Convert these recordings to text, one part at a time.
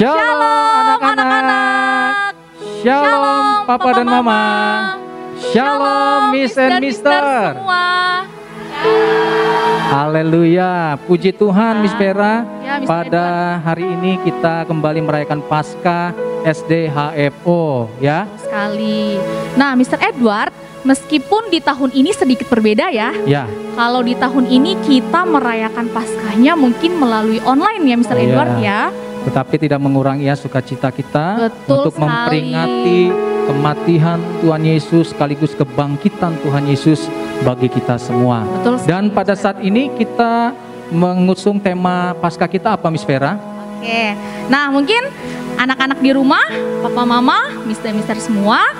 Shalom anak-anak. Shalom Papa dan Mama. Shalom Miss and Mister semua. Haleluya, puji Tuhan Miss Vera. Ya, Miss Pada hari ini kita kembali merayakan Paskah SD HFO ya. Sekali. Nah, Mr. Edward, meskipun di tahun ini sedikit berbeda ya. Ya. Kalau di tahun ini kita merayakan Paskahnya mungkin melalui online ya Mr. Edward ya. Tetapi tidak mengurangi ya sukacita kita Betul untuk sekali. memperingati kematian Tuhan Yesus sekaligus kebangkitan Tuhan Yesus bagi kita semua. Betul sekali. Dan pada saat ini kita mengusung tema Paskah kita apa Miss Vera? Oke. Nah, mungkin anak-anak di rumah, Papa Mama, Mister semua,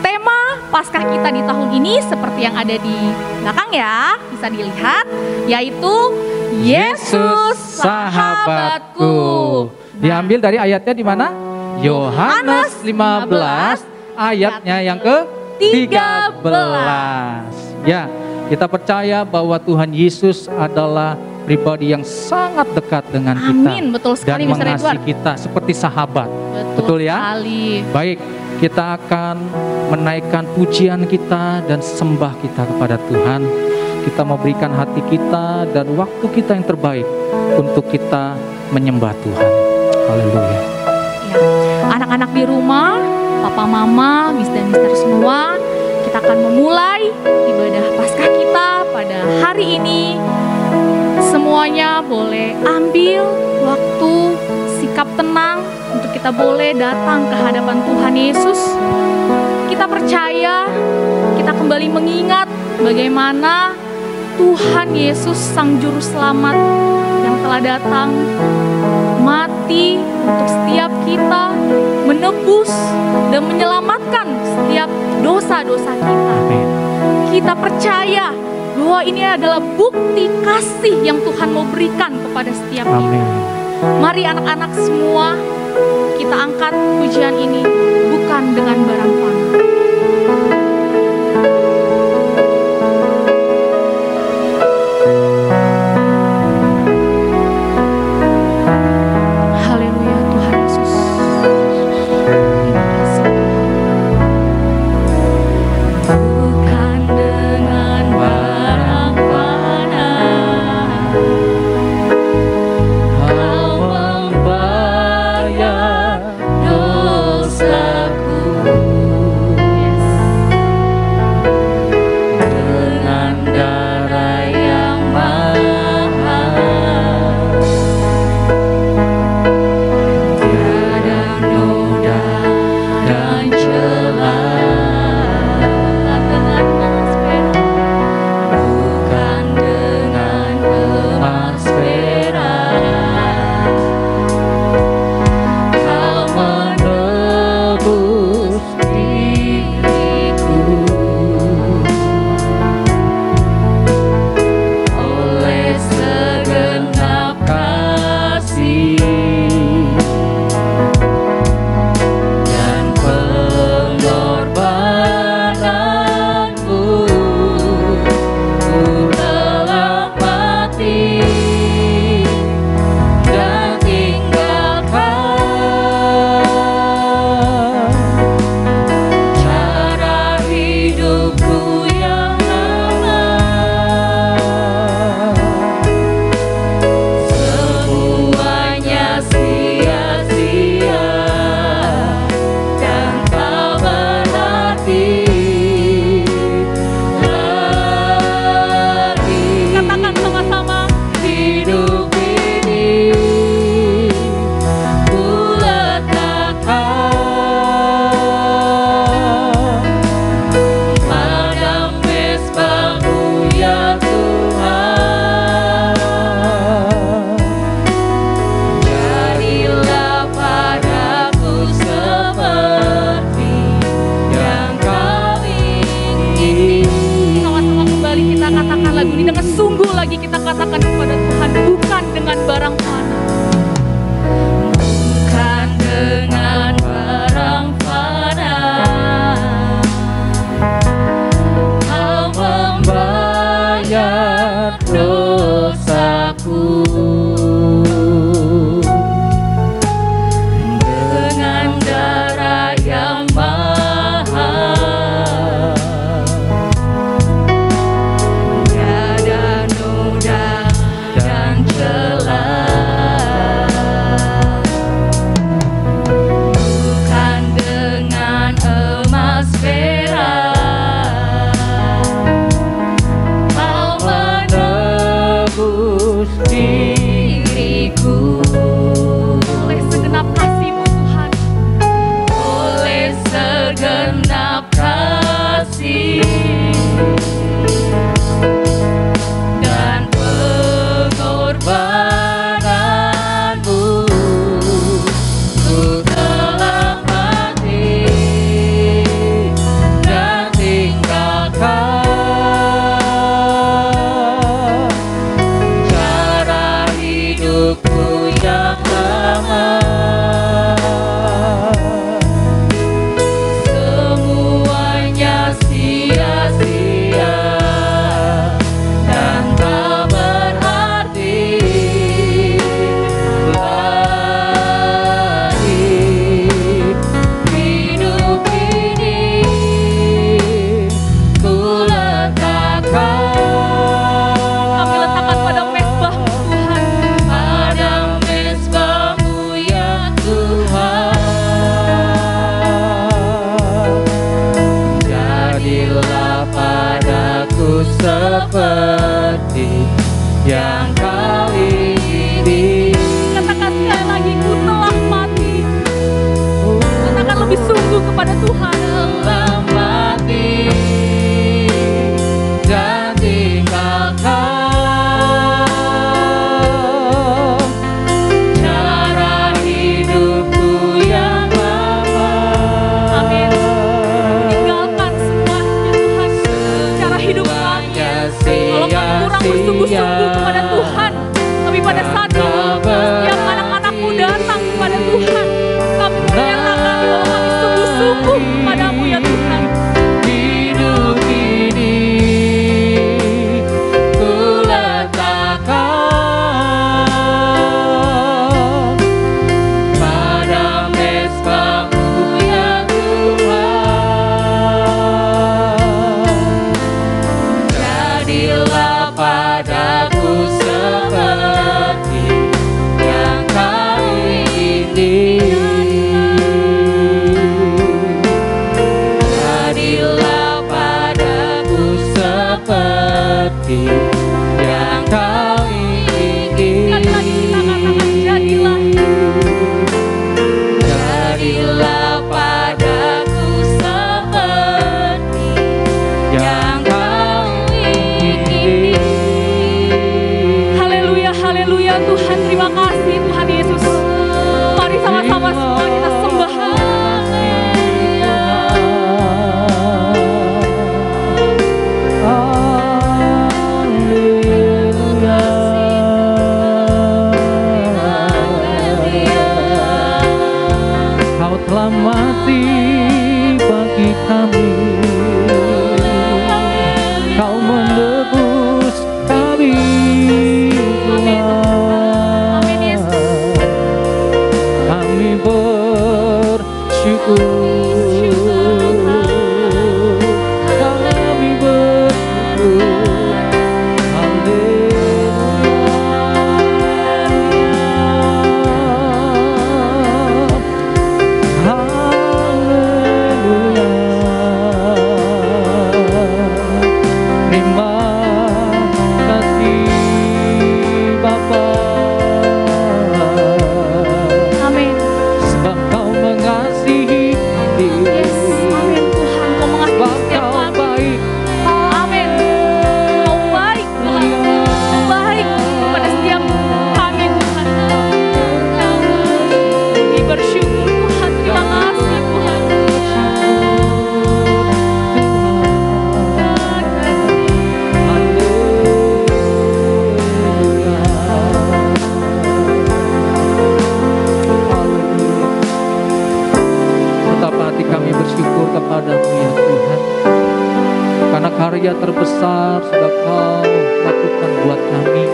tema Paskah kita di tahun ini seperti yang ada di belakang ya, bisa dilihat, yaitu Yesus sahabatku. Diambil dari ayatnya di mana? Yohanes 15 ayatnya yang ke-13. Ya, kita percaya bahwa Tuhan Yesus adalah pribadi yang sangat dekat dengan kita. Amin, betul sekali dan Mr. mengasihi Edward. kita seperti sahabat. Betul ya? sekali. Baik, kita akan menaikkan pujian kita dan sembah kita kepada Tuhan. Kita mau berikan hati kita dan waktu kita yang terbaik untuk kita menyembah Tuhan. Haleluya. Ya, anak-anak di rumah, Papa Mama, Miss dan Mister semua, kita akan memulai ibadah Paskah kita pada hari ini. Semuanya boleh ambil waktu, sikap tenang untuk kita boleh datang ke hadapan Tuhan Yesus. Kita percaya, kita kembali mengingat bagaimana Tuhan Yesus Sang Juru Selamat yang telah datang mati untuk setiap kita, menebus dan menyelamatkan setiap dosa-dosa kita. Amin. Kita percaya bahwa ini adalah bukti kasih yang Tuhan mau berikan kepada setiap kita. Amin. Mari anak-anak semua, kita angkat pujian ini bukan dengan barang fana. Haleluya Tuhan Yesus. Terima kasih. Bukan dengan barang fana, Kau membayar dosaku. Dengan darah yang mahal, tiada noda dan celah. Bukan dengan emas perak, Kau menebus diriku. Oleh segenap kasih dan pengorbananmu, ku telah mati dan tinggalkan cara hidupku yang lama. Semuanya sia-sia dan tak berarti lagi. Katakan sama-sama, hidup ini ku letakkan pada mezbah-Mu ya Tuhan. Jadilah padaku seperti yang Kau ingini. Sama-sama kembali kita katakan lagu ini dengan sungguh lagi, kita katakan kepada Tuhan, bukan dengan barang fana. Bukan dengan barang fana, Kau membayar dosaku. seperti yang kau ingini. Katakan sekali lagi, ku telah mati. Katakan lebih sungguh kepada Tuhan. Telah mati dan tinggalkan cara hidupku yang lama. Amin. Tinggalkan semuanya Tuhan, cara hidup kami. Kalau kami kurang bersungguh-sungguh kepada Tuhan, tapi pada saat setiap anak-anakmu datang kepada Tuhan, kami menyatakan bahwa kami sungguh-sungguh padamu ya Tuhan. Hidup ini ku letakkan pada mezbah-Mu ya Tuhan. Jadilah padaku seperti yang Kau ingini. Jadilah padaku seperti yang Kau ingini. Sekali lagi kita katakan, jadilah. Jadilah padaku seperti yang Kau ingini. Haleluya, haleluya Tuhan, terima kasih Tuhan Yesus. Mari sama-sama semua kita sembah. Kau telah mati bagi kami, Kau menebus kami, Tuhan. Amin, Yesus. Kami bersyukur, kami bersyukur. Haleluya, haleluya. Terima kasih Bapa, Amin. sebab Kau mengasihi kami. Yes, amin Tuhan, Kau mengasihi Sebab setiap Kau kami. baik. Amin. Kau baik Tuhan, Kau baik pada setiap kami Tuhan. Kami bersyukur Tuhan, terima kasih Tuhan. Betapa hati kami bersyukur kepadamu ya Tuhan, karena karya terbesar sudah Kau lakukan buat kami.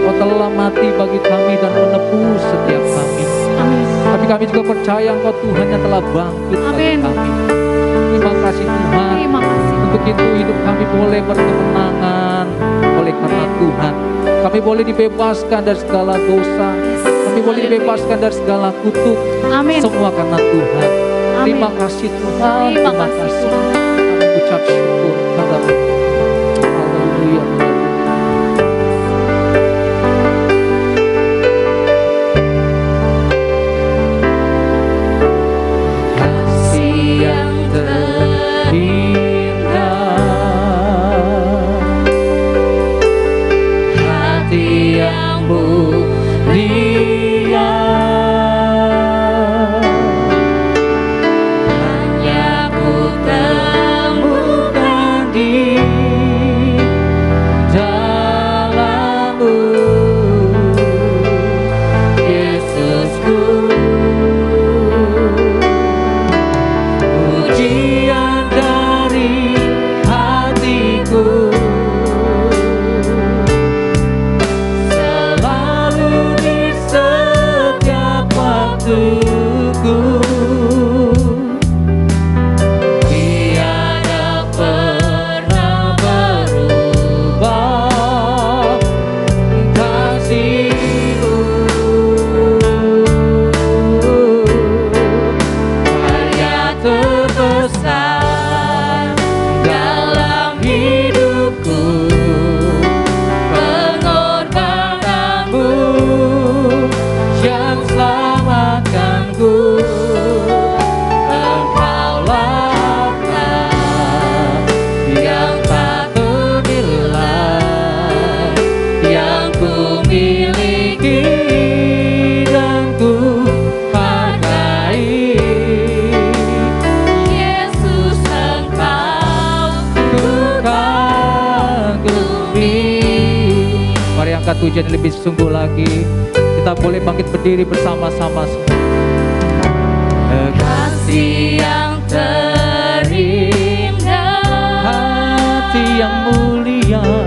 Kau telah mati bagi kami dan menebus setiap kami. Amin. Tapi kami juga percaya Engkau Tuhan yang telah bangkit bagi Amin. kami. Terima kasih Tuhan. Terima kasih. Untuk itu hidup kami boleh berkemenangan oleh karena Tuhan. Kami boleh dibebaskan dari segala dosa. Kami boleh dibebaskan dari segala kutuk. Amin. Semua karena Tuhan. Terima Amin. kasih Tuhan. Terima kasih Tuhan. Kami ucap syukur kepadamu. Haleluya. Kasih yang terindah, hati yang mulia, hanya ku temukan di dalam-Mu, Yesusku. Pujian dari hatiku selalu di angkat pujian lebih sungguh lagi. Kita boleh bangkit berdiri bersama-sama semua. Kasih yang terindah, Hati yang mulia,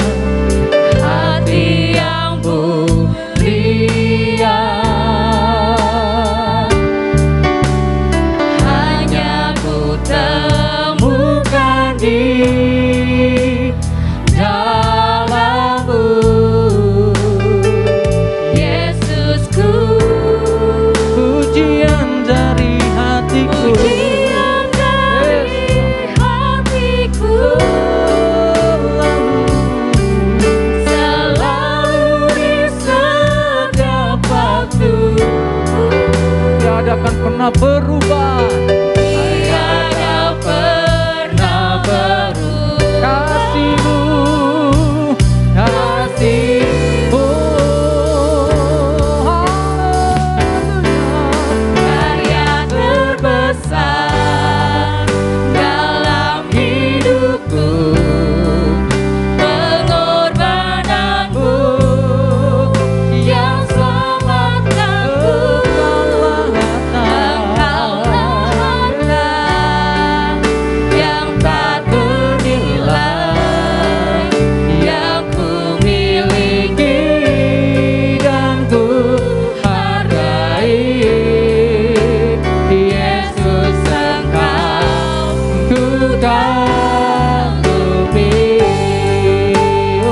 hati yang mulia, hanya ku temukan di dalam-Mu, Yesusku. pujian dari hatiku. Pujian dari hatiku, selalu di setiap waktu. Tiada akan pernah berubah. Tiada pernah berubah. Kasih-Mu, kasih-Mu. Karya terbesar dalam hidupku, pengorbananmu yang selamatkanku. Engkaulah harta yang tak ternilai, yang ku miliki Dan ku hargai. Yesus, Engkau Ku kagumi.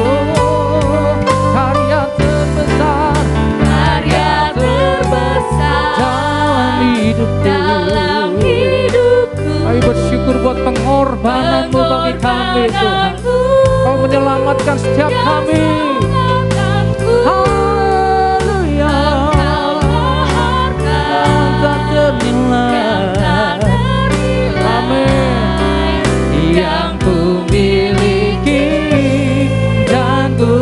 Oh, karya terbesar karya terbesar dalam hidupku. dalam hidupku. Kami bersyukur buat pengorbanan-Mu bagi kami, Tuhan. Kau menyelamatkan setiap kami. Haleluya. Tak ternilai. Amin. Yang ku miliki dan ku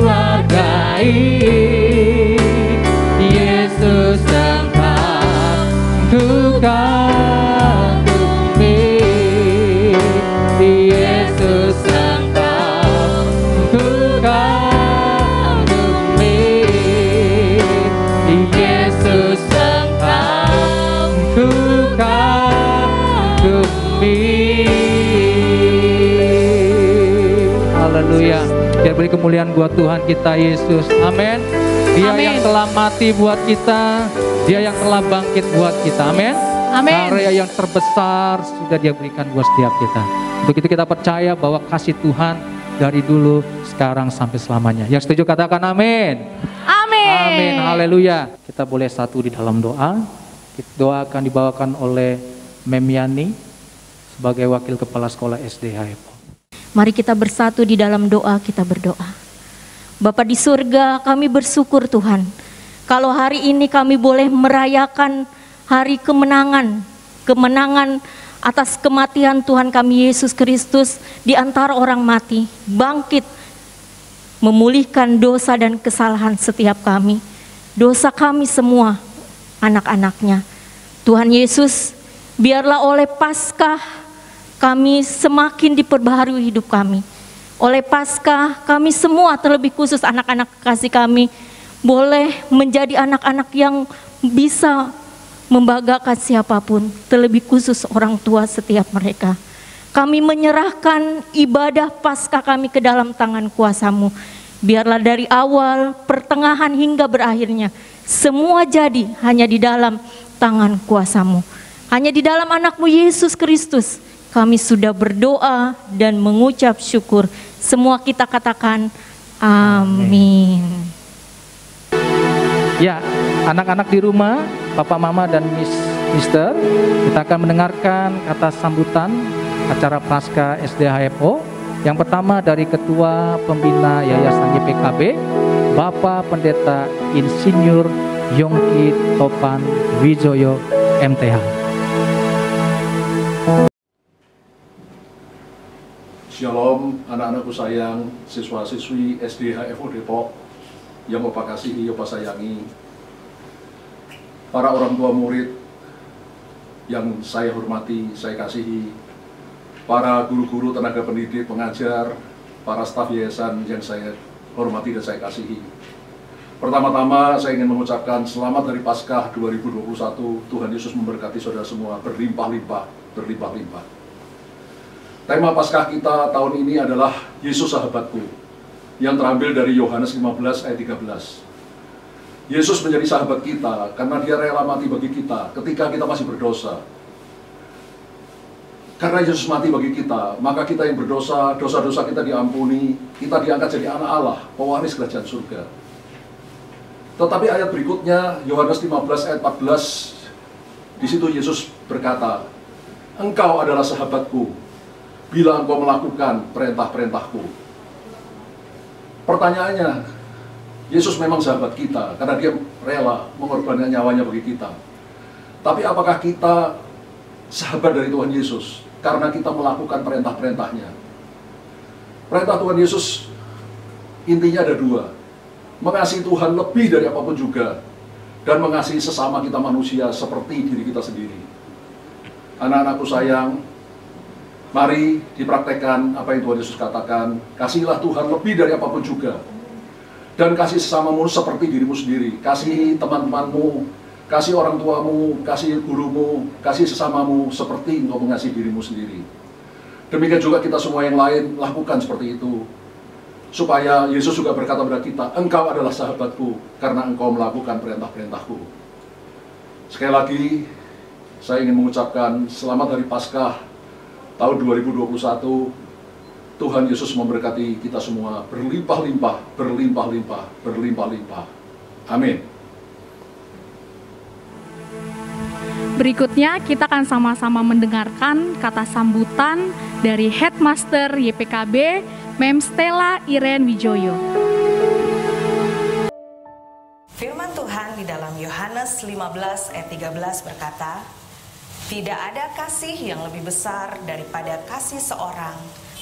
hargai. Yesus, Engkau ku kagumi. Yesus, Engkau ku kagumi. Yesus, Engkau ku kagumi. Haleluya. Biar beri kemuliaan buat Tuhan kita Yesus. Amin. Dia Amin. yang telah mati buat kita, Dia yang telah bangkit buat kita. Amin. Amin. Karya yang terbesar sudah Dia berikan buat setiap kita. Untuk itu kita percaya bahwa kasih Tuhan dari dulu, sekarang sampai selamanya. Yang setuju katakan amin. Amin. Amin. Haleluya. Kita boleh satu di dalam doa. Doa akan dibawakan oleh Memiani sebagai wakil kepala sekolah SD HFO. Mari kita bersatu di dalam doa, kita berdoa. Bapa di surga, kami bersyukur Tuhan. Kalau hari ini kami boleh merayakan hari kemenangan atas kematian Tuhan kami Yesus Kristus di antara orang mati, bangkit, memulihkan dosa dan kesalahan setiap kami. Dosa kami semua, anak-anaknya. Tuhan Yesus, biarlah oleh Paskah kami semakin diperbaharui hidup kami. Oleh Paskah kami semua, terlebih khusus anak-anak kasih kami, boleh menjadi anak-anak yang bisa membanggakan siapapun, terlebih khusus orang tua setiap mereka. Kami menyerahkan ibadah Paskah kami ke dalam tangan kuasa-Mu. Biarlah dari awal, pertengahan hingga berakhirnya, semua jadi hanya di dalam tangan kuasa-Mu. Hanya di dalam anak-Mu Yesus Kristus kami sudah berdoa dan mengucap syukur. Semua kita katakan amin. Ya, anak-anak di rumah, Papa, Mama, dan Mister, kita akan mendengarkan kata sambutan acara Paskah SD HFO. Yang pertama dari Ketua Pembina Yayasan YPKB, Bapak Pendeta Insinyur Yongki Topan Wijoyo MTH. Shalom anak-anakku sayang, siswa-siswi SD HFO Depok yang Bapak kasihi, Bapak sayangi, para orang tua murid yang saya hormati, saya kasihi, para guru-guru, tenaga pendidik, pengajar, para staf yayasan yang saya hormati dan saya kasihi. Pertama-tama saya ingin mengucapkan selamat dari Paskah 2021. Tuhan Yesus memberkati saudara semua berlimpah-limpah, berlimpah-limpah. Tema Paskah kita tahun ini adalah Yesus sahabatku, yang terambil dari Yohanes 15 ayat 13. Yesus menjadi sahabat kita karena dia rela mati bagi kita ketika kita masih berdosa. Karena Yesus mati bagi kita, maka kita yang berdosa, dosa-dosa kita diampuni, kita diangkat jadi anak Allah, pewaris kerajaan surga. Tetapi ayat berikutnya, Yohanes 15 ayat 14, di situ Yesus berkata, "Engkau adalah sahabatku, bila engkau melakukan perintah-perintahku." Pertanyaannya, Yesus memang sahabat kita, karena dia rela mengorbankan nyawanya bagi kita. Tapi apakah kita sahabat dari Tuhan Yesus karena kita melakukan perintah-perintahnya? Perintah Tuhan Yesus intinya ada dua. Mengasihi Tuhan lebih dari apapun juga, dan mengasihi sesama kita manusia seperti diri kita sendiri. Anak-anakku sayang, mari dipraktekkan apa yang Tuhan Yesus katakan. Kasihilah Tuhan lebih dari apapun juga, dan kasih sesamamu seperti dirimu sendiri. Kasihi teman-temanmu, kasih orang tuamu, kasih gurumu, kasih sesamamu seperti engkau mengasihi dirimu sendiri. Demikian juga kita semua yang lain lakukan seperti itu. Supaya Yesus juga berkata kepada kita, "Engkau adalah sahabatku karena engkau melakukan perintah-perintahku." Sekali lagi, saya ingin mengucapkan selamat hari Paskah tahun 2021. Tuhan Yesus memberkati kita semua berlimpah-limpah, berlimpah-limpah, berlimpah-limpah. Amin. Berikutnya kita akan sama-sama mendengarkan kata sambutan dari Headmaster YPKB, Mem Stella Iren Wijoyo. Firman Tuhan di dalam Yohanes 15 ayat 13 berkata, "Tidak ada kasih yang lebih besar daripada kasih seorang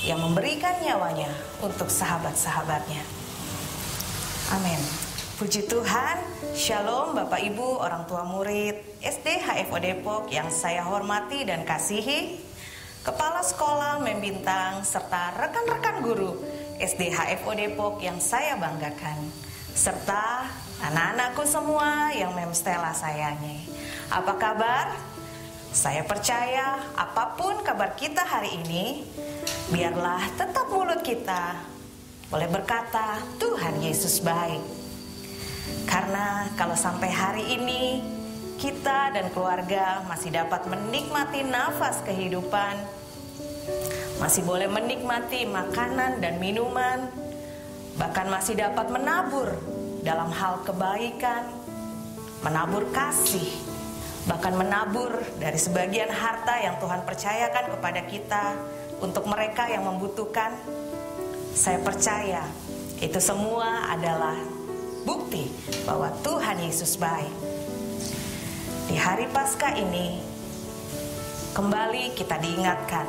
yang memberikan nyawanya untuk sahabat-sahabatnya." Amin. Puji Tuhan. Shalom Bapak Ibu, orang tua murid SD HFO Depok yang saya hormati dan kasihi, Kepala Sekolah Mem Bintang, serta rekan-rekan guru SD HFO Depok yang saya banggakan, serta anak-anakku semua yang Mem Stella sayangi. Apa kabar? Saya percaya apapun kabar kita hari ini, biarlah tetap mulut kita boleh berkata, "Tuhan Yesus baik." Karena kalau sampai hari ini kita dan keluarga masih dapat menikmati nafas kehidupan, masih boleh menikmati makanan dan minuman, bahkan masih dapat menabur dalam hal kebaikan, menabur kasih, bahkan menabur dari sebagian harta yang Tuhan percayakan kepada kita untuk mereka yang membutuhkan. Saya percaya itu semua adalah bukti bahwa Tuhan Yesus baik. Di hari Paskah ini, kembali kita diingatkan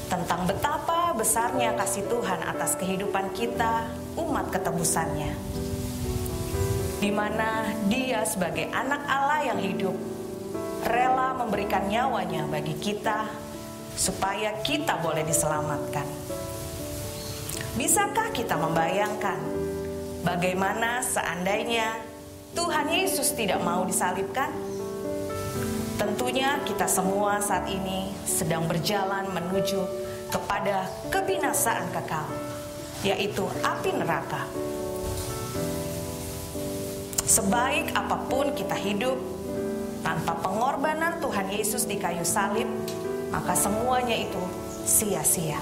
tentang betapa besarnya kasih Tuhan atas kehidupan kita, umat ketebusannya. Di mana Dia sebagai anak Allah yang hidup, rela memberikan nyawanya bagi kita, supaya kita boleh diselamatkan. Bisakah kita membayangkan bagaimana seandainya Tuhan Yesus tidak mau disalibkan? Tentunya kita semua saat ini sedang berjalan menuju kepada kebinasaan kekal, yaitu api neraka. Sebaik apapun kita hidup tanpa pengorbanan Tuhan Yesus di kayu salib, maka semuanya itu sia-sia.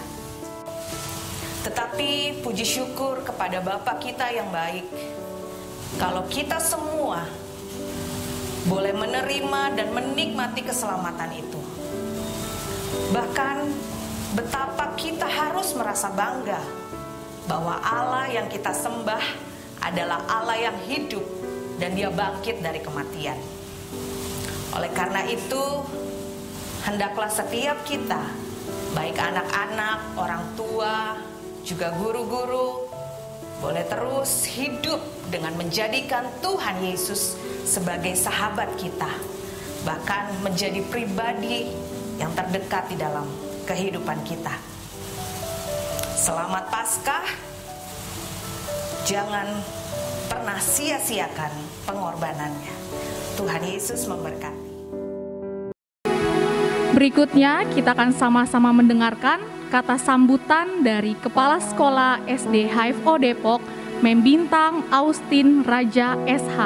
Tetapi puji syukur kepada Bapa kita yang baik, kalau kita semua boleh menerima dan menikmati keselamatan itu. Bahkan betapa kita harus merasa bangga bahwa Allah yang kita sembah adalah Allah yang hidup dan Dia bangkit dari kematian. Oleh karena itu, hendaklah setiap kita, baik anak-anak, orang tua, juga guru-guru, boleh terus hidup dengan menjadikan Tuhan Yesus sebagai sahabat kita, bahkan menjadi pribadi yang terdekat di dalam kehidupan kita. Selamat Paskah. Jangan pernah sia-siakan pengorbanannya. Tuhan Yesus memberkati. Berikutnya kita akan sama-sama mendengarkan kata sambutan dari Kepala Sekolah SD HFO Depok, Mem Bintang Austin Raja SH.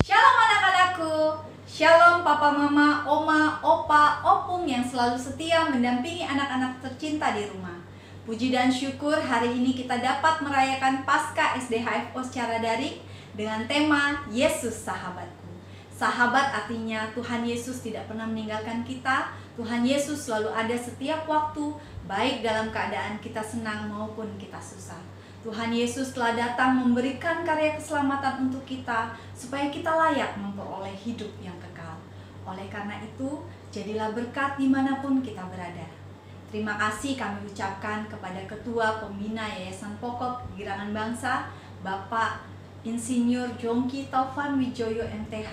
Shalom anak-anakku, shalom papa mama, oma, opa, opung yang selalu setia mendampingi anak-anak tercinta di rumah. Puji dan syukur hari ini kita dapat merayakan Paskah SD HFO secara daring dengan tema Yesus Sahabatku. Sahabat artinya Tuhan Yesus tidak pernah meninggalkan kita. Tuhan Yesus selalu ada setiap waktu, baik dalam keadaan kita senang maupun kita susah. Tuhan Yesus telah datang memberikan karya keselamatan untuk kita, supaya kita layak memperoleh hidup yang kekal. Oleh karena itu, jadilah berkat dimanapun kita berada. Terima kasih kami ucapkan kepada Ketua Pembina Yayasan Pokok Kegirangan Bangsa, Bapak Insinyur Jongki Taufan Wijoyo MTH,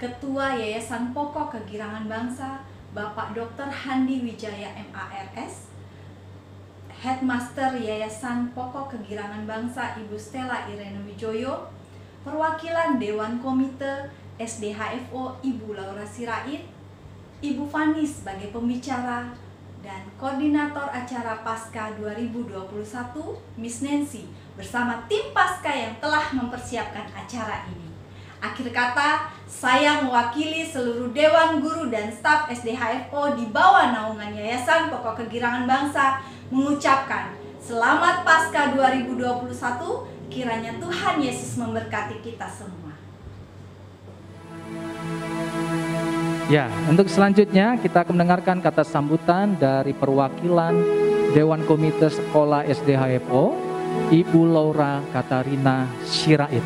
Ketua Yayasan Pokok Kegirangan Bangsa, Bapak Dr. Handi Wijaya MARS, Headmaster Yayasan Pokok Kegirangan Bangsa Ibu Stella Irene Wijoyo, perwakilan Dewan Komite SD HFO Ibu Laura Sirait, Ibu Fani sebagai pembicara, dan Koordinator Acara Paskah 2021 Miss Nancy bersama tim Paskah yang telah mempersiapkan acara ini. Akhir kata, saya mewakili seluruh Dewan Guru dan staf SD HFO di bawah naungan Yayasan Pokok Kegirangan Bangsa mengucapkan Selamat Paskah 2021, kiranya Tuhan Yesus memberkati kita semua. Ya, untuk selanjutnya kita akan mendengarkan kata sambutan dari perwakilan Dewan Komite Sekolah SD HFO, Ibu Laura Katarina Sirait.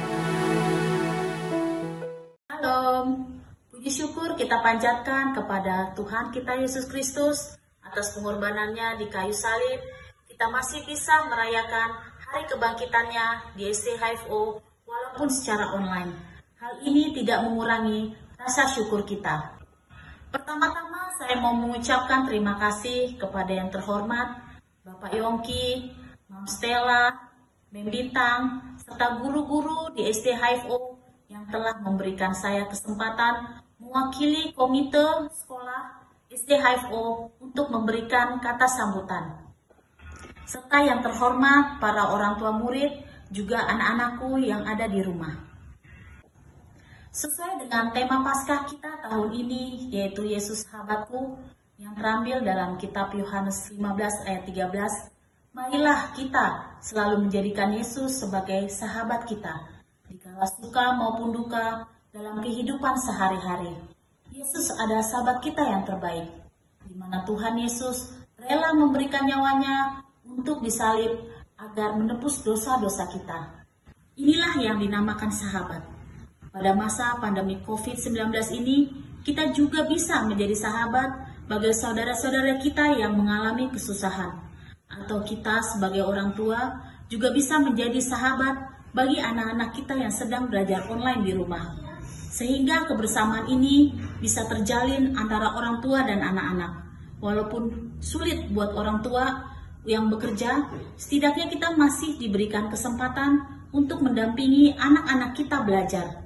Puji syukur kita panjatkan kepada Tuhan kita Yesus Kristus atas pengorbanannya di kayu salib. Kita masih bisa merayakan hari kebangkitannya di SD HFO walaupun secara online. Hal ini tidak mengurangi rasa syukur kita. Pertama-tama saya mau mengucapkan terima kasih kepada yang terhormat Bapak Yongki, Mam Stella, Mem Bintang, serta guru-guru di SD HFO yang telah memberikan saya kesempatan mewakili komite sekolah SD HFO untuk memberikan kata sambutan. Serta yang terhormat para orang tua murid, juga anak-anakku yang ada di rumah. Sesuai dengan tema Paskah kita tahun ini, yaitu Yesus Sahabatku, yang terambil dalam kitab Yohanes 15 ayat 13, marilah kita selalu menjadikan Yesus sebagai sahabat kita, dikala suka maupun duka, dalam kehidupan sehari-hari. Yesus adalah sahabat kita yang terbaik, di mana Tuhan Yesus rela memberikan nyawanya untuk disalib agar menebus dosa-dosa kita. Inilah yang dinamakan sahabat. Pada masa pandemi COVID-19 ini, kita juga bisa menjadi sahabat bagi saudara-saudara kita yang mengalami kesusahan. Atau kita sebagai orang tua juga bisa menjadi sahabat bagi anak-anak kita yang sedang belajar online di rumah. Sehingga kebersamaan ini bisa terjalin antara orang tua dan anak-anak. Walaupun sulit buat orang tua yang bekerja, setidaknya kita masih diberikan kesempatan untuk mendampingi anak-anak kita belajar.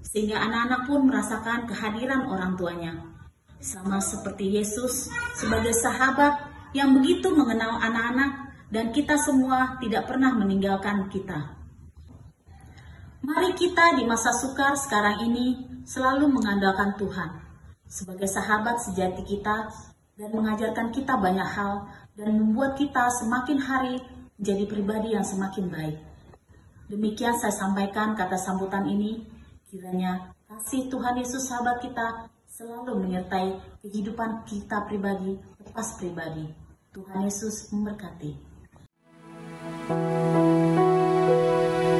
Sehingga anak-anak pun merasakan kehadiran orang tuanya. Sama seperti Yesus sebagai sahabat yang begitu mengenal anak-anak dan kita semua tidak pernah meninggalkan kita. Mari kita di masa sukar sekarang ini selalu mengandalkan Tuhan sebagai sahabat sejati kita dan mengajarkan kita banyak hal dan membuat kita semakin hari menjadi pribadi yang semakin baik. Demikian saya sampaikan kata sambutan ini, kiranya kasih Tuhan Yesus sahabat kita selalu menyertai kehidupan kita pribadi lepas pribadi. Tuhan Yesus memberkati.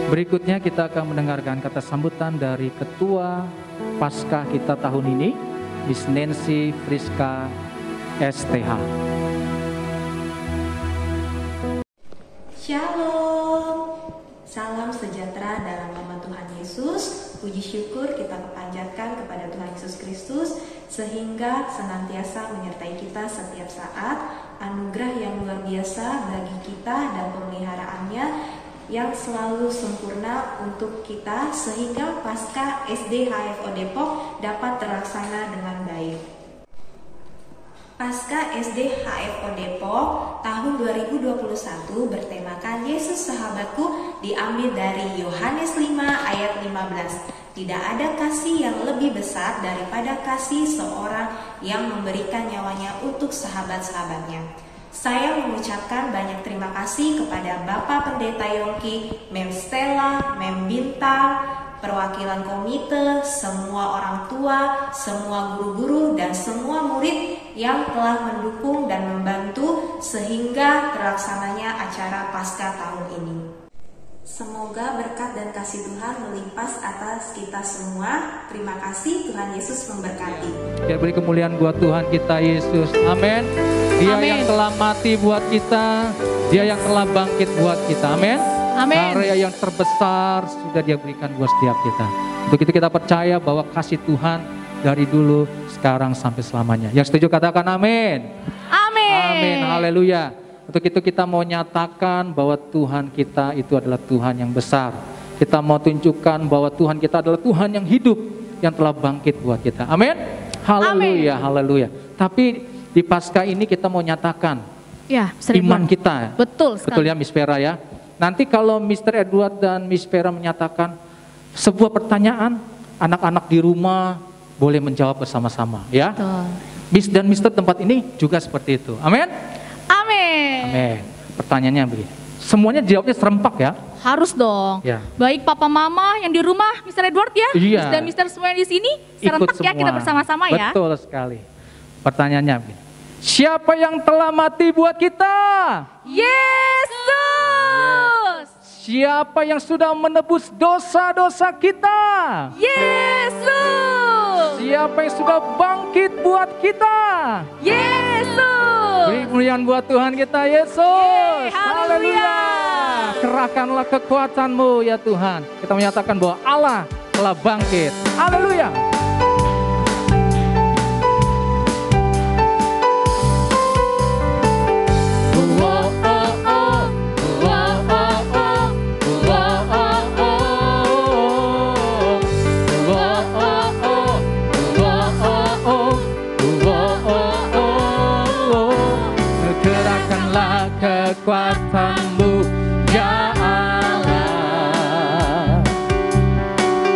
Berikutnya kita akan mendengarkan kata sambutan dari Ketua Paskah kita tahun ini, Miss Nancy Friska STH. Shalom, salam sejahtera dalam nama Tuhan Yesus. Puji syukur kita panjatkan kepada Tuhan Yesus Kristus sehingga senantiasa menyertai kita setiap saat. Anugerah yang luar biasa bagi kita dan pemeliharaannya yang selalu sempurna untuk kita sehingga Paskah SD HFO Depok dapat terlaksana dengan baik. Paskah SD HFO Depok tahun 2021 bertemakan Yesus Sahabatku diambil dari Yohanes 5 ayat 15. Tidak ada kasih yang lebih besar daripada kasih seorang yang memberikan nyawanya untuk sahabat-sahabatnya. Saya mengucapkan banyak terima kasih kepada Bapak Pendeta Yongki, Mem Stella, Mem Bintal, perwakilan komite, semua orang tua, semua guru-guru, dan semua murid yang telah mendukung dan membantu sehingga terlaksananya acara Paskah tahun ini. Semoga berkat dan kasih Tuhan melimpah atas kita semua. Terima kasih, Tuhan Yesus memberkati. Biar beri kemuliaan buat Tuhan kita Yesus. Amin. Dia yang telah mati buat kita, Dia yang telah bangkit buat kita. Amin. Amin. Karya yang terbesar sudah Dia berikan buat setiap kita. Untuk itu kita percaya bahwa kasih Tuhan dari dulu, sekarang sampai selamanya. Yang setuju katakan amin. Amin. Amin. Haleluya. Untuk itu kita mau nyatakan bahwa Tuhan kita itu adalah Tuhan yang besar. Kita mau tunjukkan bahwa Tuhan kita adalah Tuhan yang hidup, yang telah bangkit buat kita. Amin. Haleluya. Haleluya. Tapi di Paskah ini kita mau nyatakan Ya, iman kita. Betul sekali. Betul ya Miss Vera ya. Nanti kalau Mr. Edward dan Miss Vera menyatakan sebuah pertanyaan, anak-anak di rumah boleh menjawab bersama-sama ya. Betul. Miss dan Mr. tempat ini juga seperti itu. Amin. Amin. Amin. Pertanyaannya begini. Semuanya jawabnya serempak ya. Harus dong. Ya. Baik papa mama yang di rumah, Mr. Edward ya, Iya. Miss dan Mr. semua yang di sini, serentak Ikut ya kita semua. bersama-sama ya. Betul sekali. Pertanyaannya begini. Siapa yang telah mati buat kita? Yesus. Siapa yang sudah menebus dosa-dosa kita? Yesus. Siapa yang sudah bangkit buat kita? Yesus. Beri kemuliaan buat Tuhan kita Yesus. Haleluya. Kerahkanlah kekuatan-Mu ya Tuhan. Kita menyatakan bahwa Allah telah bangkit. Haleluya. Kekuatan-Mu ya Allah,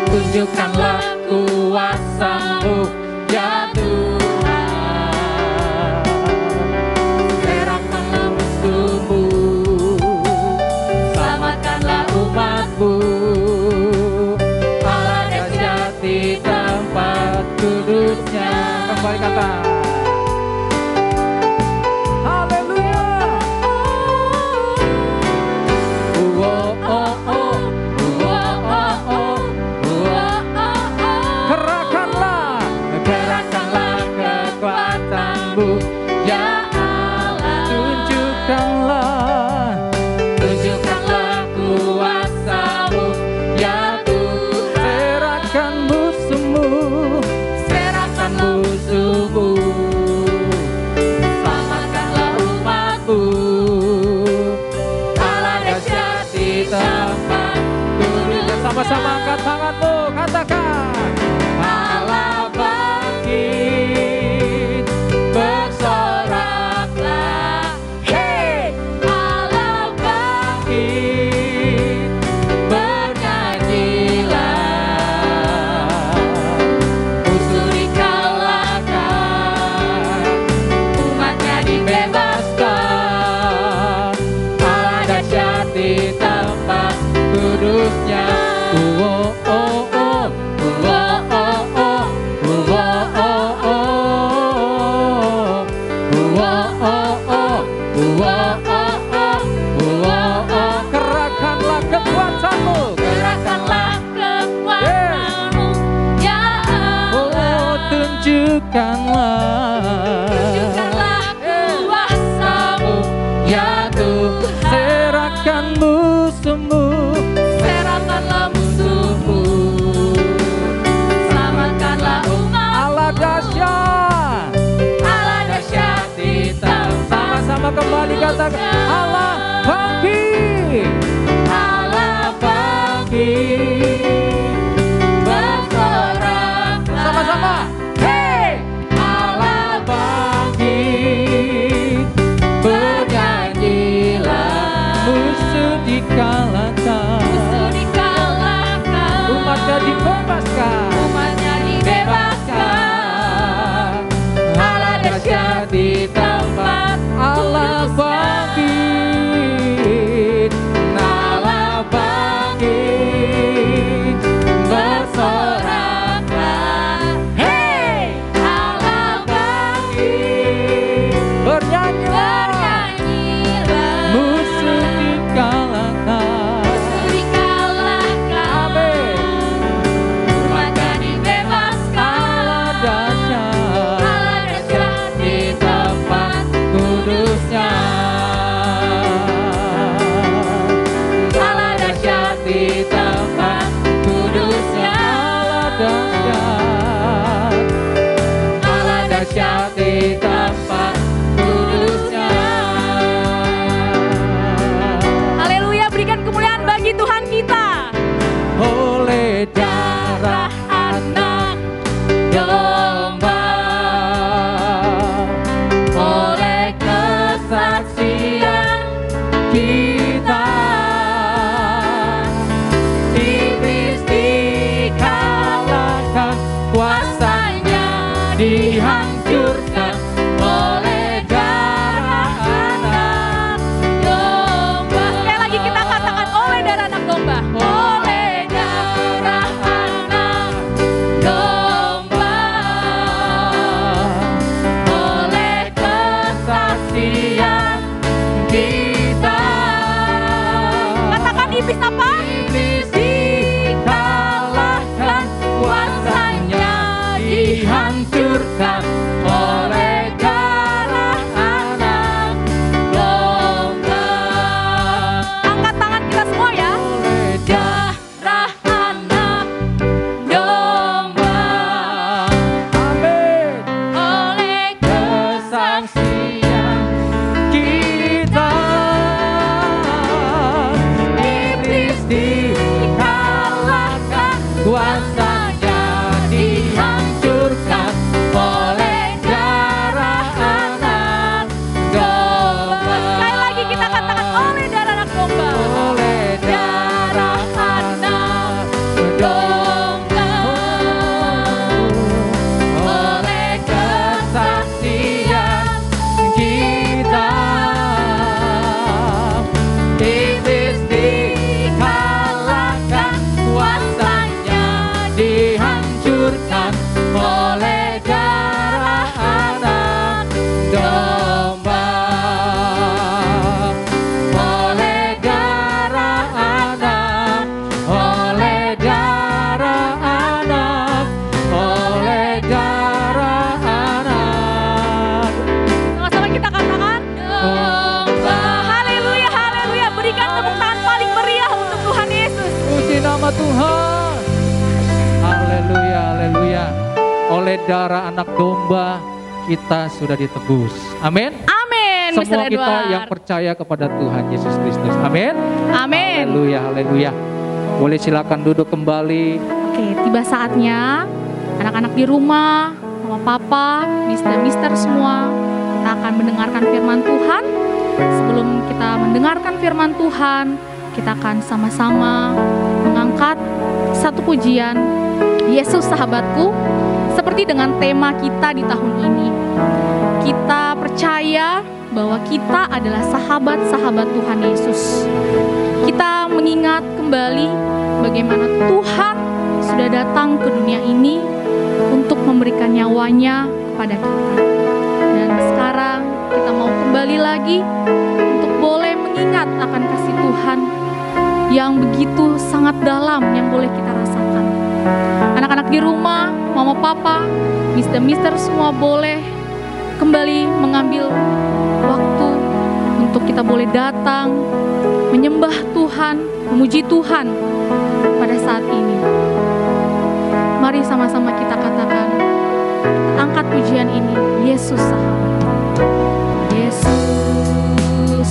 tunjukkanlah kuasa-Mu ya Tuhan, serahkanlah musuh-Mu, selamatkanlah umat-Mu, Allah dahsyat di tempat kudusnya. Kembali kata ya Allah, tunjukkanlah kuasa-Mu ya Tuhan, serahkan musuh-Mu, selamatkanlah umat-Mu, Allah dahsyat di tempat kudusnya. Sama-sama angkat tangan-Mu, katakan Allah bangkit, bersoraklah, hey, Allah bangkit, bernyanyilah, musuh dikalahkan, umatnya dibebaskan, Allah dahsyat di tempat kudusnya. Kerahkanlah kekuatan-Mu, ya Allah, tunjukkanlah kuasa-Mu ya Tuhan, serahkan musuh-Mu, serahkanlah musuh-Mu, selamatkanlah umat, Allah dahsyat di tempat. Sama-sama kembali katakan Allah bangkit. Allah bangkit. Bersorak sama-sama. Hey, Allah bangkit. Bernyanyilah, musuh dikalahkan. Musuh dikalahkan. Umatnya dibebaskan. Umatnya dibebaskan. Allah dahsyat di tempat. Allah bangkit. Allah bangkit. Bersoraklah. Hey, Allah bangkit. Bernyanyilah, musuh dikalahkan. Musuh dikalahkan. Amin. Umatnya dibebaskan. Allah dahsyat. Allah dahsyat Di tempat kudusnya. Allah dahsyat di tempat kudusnya. Allah dahsyat di tempat kudusnya. Haleluya, berikan kemuliaan bagi Tuhan kita. Oleh darah anak domba, oleh kesaksian kita, iblis dikalahkan, kuasanya dihancurkan oleh darah anak domba. Sekali lagi kita katakan oleh darah anak domba. Oleh darah anak domba, Oleh kesaksian kita, katakan iblis apa? iblis dikalahkan, kuasanya dihancurkan oleh darah anak domba. Angkat tangan kita semua ya. Oleh darah anak domba. Amin. Oleh Kesaksian kita, iblis dikalahkan, kuasanya dihancurkan oleh darah anak domba. sekali lagi kita katakan oleh darah anak domba. Oleh darah anak domba, oleh kesaksian kita, iblis dikalahkan, kuasanya dihancurkan oleh darah anak domba. Oleh darah anak, oleh darah anak, oleh darah anak. Sama-sama kita katakan domba. Haleluya, haleluya. Berikan tepuk tangan paling meriah untuk Tuhan Yesus. Puji nama Tuhan. Haleluya, haleluya. Oleh darah anak domba kita sudah ditebus. Amin. Amin, Mr. Semua kita Edward. yang percaya kepada Tuhan Yesus Kristus. Amin. Amin. Haleluya, haleluya. Boleh silakan duduk kembali. Oke, tiba saatnya anak-anak di rumah, mama papa, mister semua, kita akan mendengarkan firman Tuhan. Sebelum kita mendengarkan firman Tuhan, kita akan sama-sama mengangkat satu pujian, Yesus Sahabatku, seperti dengan tema kita di tahun ini. Kita percaya bahwa kita adalah sahabat-sahabat Tuhan Yesus. Kita mengingat kembali bagaimana Tuhan sudah datang ke dunia ini untuk memberikan nyawanya kepada kita. Dan sekarang kita mau kembali lagi untuk boleh mengingat akan kasih Tuhan yang begitu sangat dalam yang boleh kita rasakan. Anak-anak di rumah, mama papa, mister semua boleh kembali mengambil waktu untuk kita boleh datang, menyembah Tuhan, memuji Tuhan pada saat ini. Mari sama-sama kita katakan, angkat pujian ini, Yesus sahabat. Yesus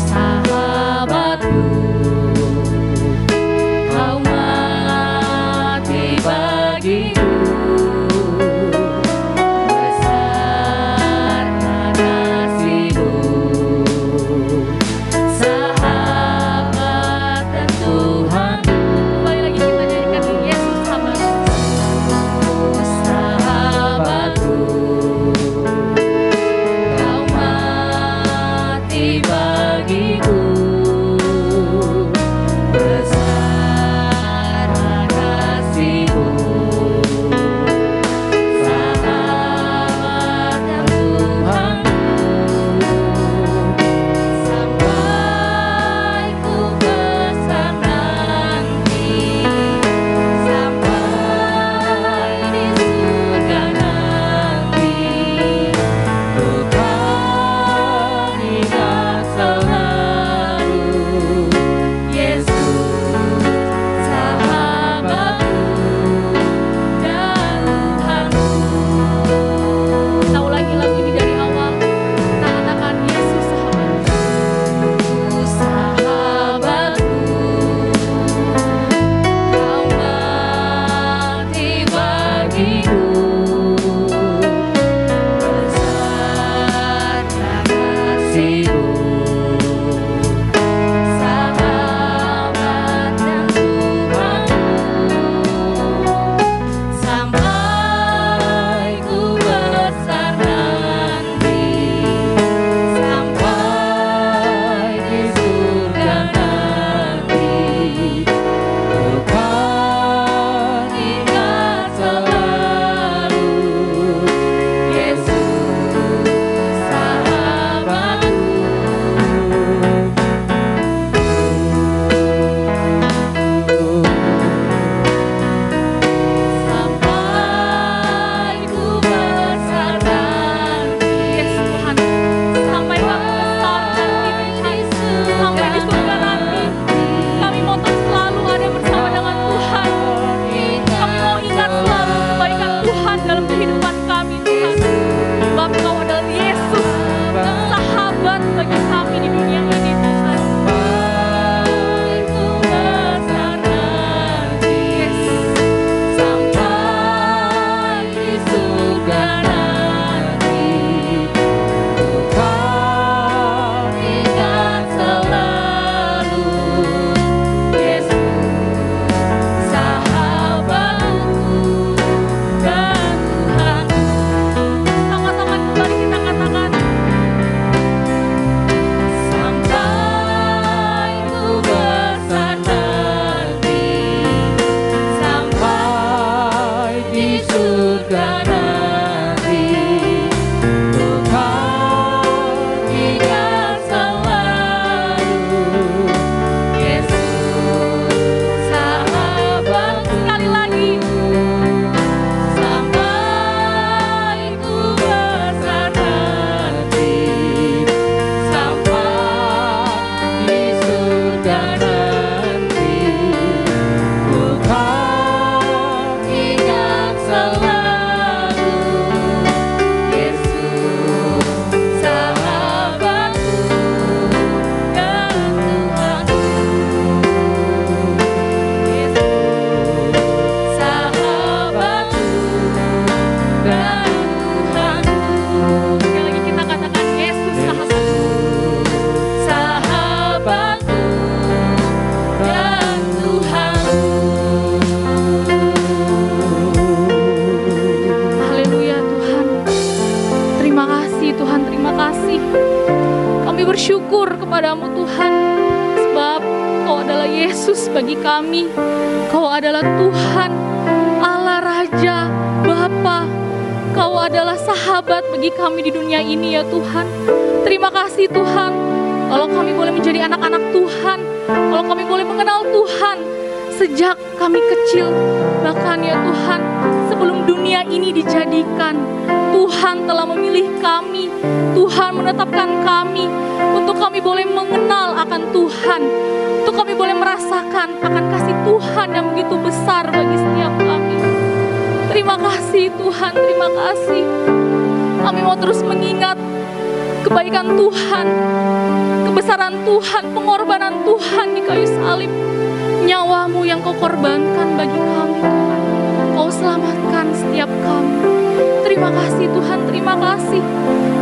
kepadamu Tuhan, sebab Kau adalah Yesus bagi kami. Kau adalah Tuhan, Allah Raja, Bapa. Kau adalah sahabat bagi kami di dunia ini ya Tuhan. Terima kasih Tuhan, kalau kami boleh menjadi anak-anak Tuhan, kalau kami boleh mengenal Tuhan sejak kami kecil. Bahkan ya Tuhan, sebelum dunia ini dijadikan, Tuhan telah memilih kami. Tuhan menetapkan kami untuk kami boleh mengenal akan Tuhan, untuk kami boleh merasakan akan kasih Tuhan yang begitu besar bagi setiap kami. Terima kasih Tuhan, terima kasih. Kami mau terus mengingat kebaikan Tuhan, kebesaran Tuhan, pengorbanan Tuhan di kayu salib. Nyawamu yang Kau korbankan bagi kami Tuhan. Kau selamatkan setiap kami. Terima kasih Tuhan, terima kasih.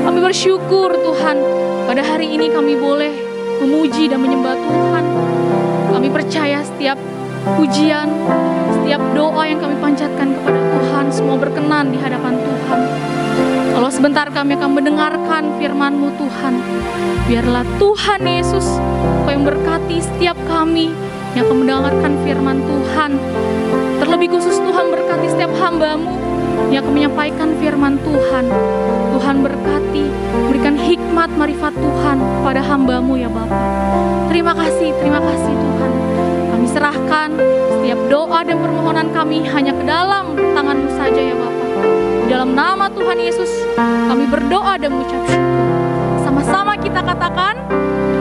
Kami bersyukur Tuhan, pada hari ini kami boleh memuji dan menyembah Tuhan. Kami percaya setiap pujian, setiap doa yang kami panjatkan kepada Tuhan, semua berkenan di hadapan Tuhan. Kalau sebentar kami akan mendengarkan firman-Mu Tuhan, biarlah Tuhan Yesus Kau yang berkati setiap kami yang akan mendengarkan firman Tuhan. Terlebih khusus Tuhan berkati setiap hamba-Mu yang akan menyampaikan firman Tuhan. Tuhan berkati, berikan hikmat marifat Tuhan pada hamba-Mu ya Bapa. Terima kasih Tuhan. Kami serahkan setiap doa dan permohonan kami hanya ke dalam tangan-Mu saja ya Bapa. Di dalam nama Tuhan Yesus kami berdoa dan mengucap syukur. Sama-sama kita katakan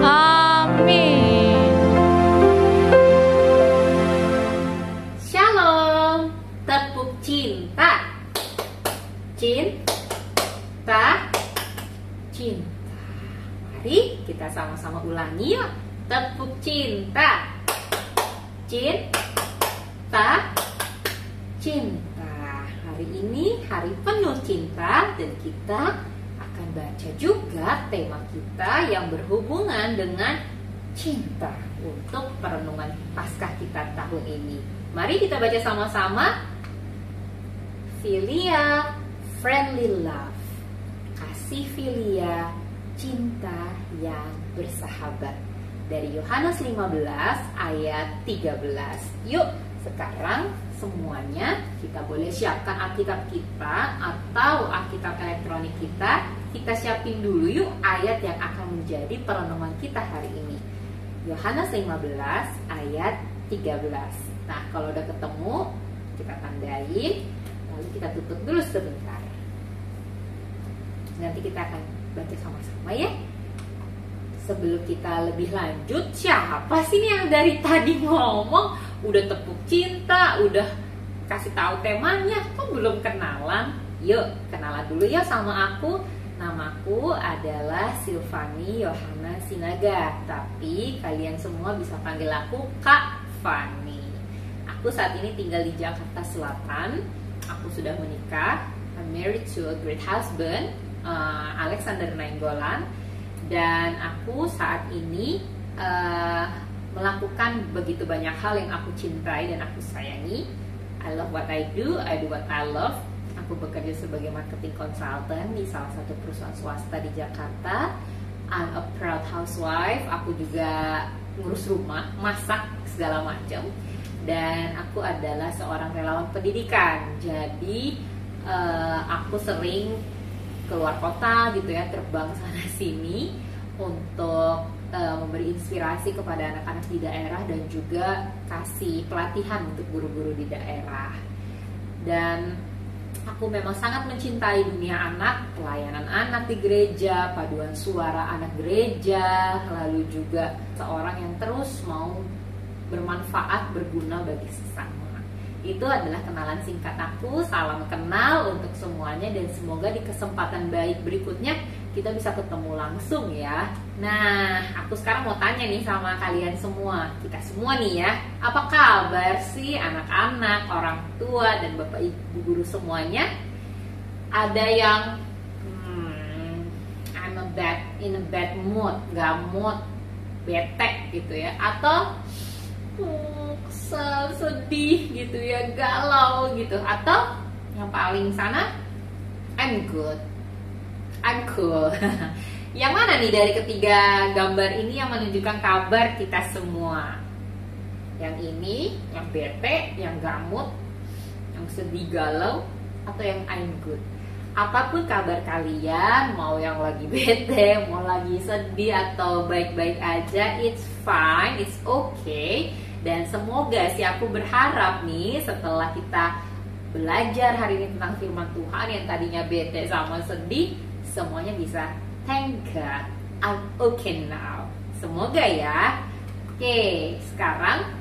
amin. Shalom, tepuk cinta. Cinta, cinta. Mari kita sama-sama ulangi yuk. Tepuk cinta. Cinta, cinta. Hari ini hari penuh cinta dan kita akan baca juga tema kita yang berhubungan dengan cinta untuk perenungan Paskah kita tahun ini. Mari kita baca sama-sama. Filia, friendly love. Kasih filia, cinta yang bersahabat. Dari Yohanes 15 ayat 13. Yuk, sekarang semuanya kita boleh siapkan Alkitab kita atau Alkitab elektronik kita. Kita siapin dulu yuk ayat yang akan menjadi perenungan kita hari ini. Yohanes 15 ayat 13. Nah, kalau udah ketemu, kita tandain, lalu kita tutup dulu sebentar. Nanti kita akan baca sama-sama ya. Sebelum kita lebih lanjut, siapa sih nih yang dari tadi ngomong udah tepuk cinta, udah kasih tahu temanya, kok belum kenalan? Yuk, kenalan dulu ya sama aku. Namaku adalah Silvani Yohana Sinaga, tapi kalian semua bisa panggil aku Kak Fani. Aku saat ini tinggal di Jakarta Selatan. Aku sudah menikah, I'm married to a great husband, Alexander Nainggolan. Dan aku saat ini melakukan begitu banyak hal yang aku cintai dan aku sayangi. I love what I do what I love. Aku bekerja sebagai marketing consultant di salah satu perusahaan swasta di Jakarta. I'm a proud housewife. Aku juga ngurus rumah, masak, segala macam. Dan aku adalah seorang relawan pendidikan. Jadi aku sering keluar kota gitu ya, terbang sana sini untuk memberi inspirasi kepada anak-anak di daerah dan juga kasih pelatihan untuk guru-guru di daerah. Dan aku memang sangat mencintai dunia anak, pelayanan anak di gereja, paduan suara anak gereja, lalu juga seorang yang terus mau bermanfaat, berguna bagi sesama. Itu adalah kenalan singkat aku. Salam kenal untuk semuanya dan semoga di kesempatan baik berikutnya kita bisa ketemu langsung ya. Nah, aku sekarang mau tanya nih sama kalian semua, kita semua nih ya, apa kabar sih anak-anak, orang tua dan bapak ibu guru semuanya? Ada yang in a bad mood, gak mood, bete gitu ya, atau kesel, sedih gitu ya, galau gitu, atau yang paling sana I'm good, I'm cool. Yang mana nih dari ketiga gambar ini yang menunjukkan kabar kita semua? Yang ini, yang bete, yang gamut, yang sedih galau, atau yang I'm good? Apapun kabar kalian, mau yang lagi bete, mau lagi sedih atau baik-baik aja, it's fine, it's okay. Dan semoga sih aku berharap nih setelah kita belajar hari ini tentang firman Tuhan yang tadinya bete sama sedih, semuanya bisa thank God, I'm okay now. Semoga ya. Oke, sekarang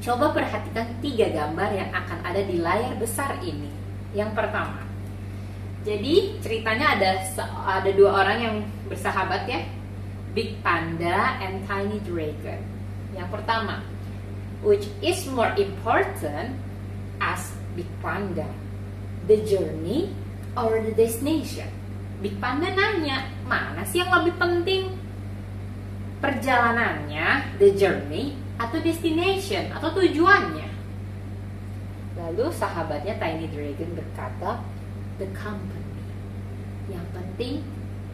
coba perhatikan 3 gambar yang akan ada di layar besar ini. Yang pertama, jadi ceritanya ada 2 orang yang bersahabat ya, Big Panda and Tiny Dragon. Yang pertama, which is more important as Big Panda, the journey or the destination? Big Panda nanya, mana sih yang lebih penting? Perjalanannya, the journey, atau destination, atau tujuannya? Lalu sahabatnya Tiny Dragon berkata, the company. Yang penting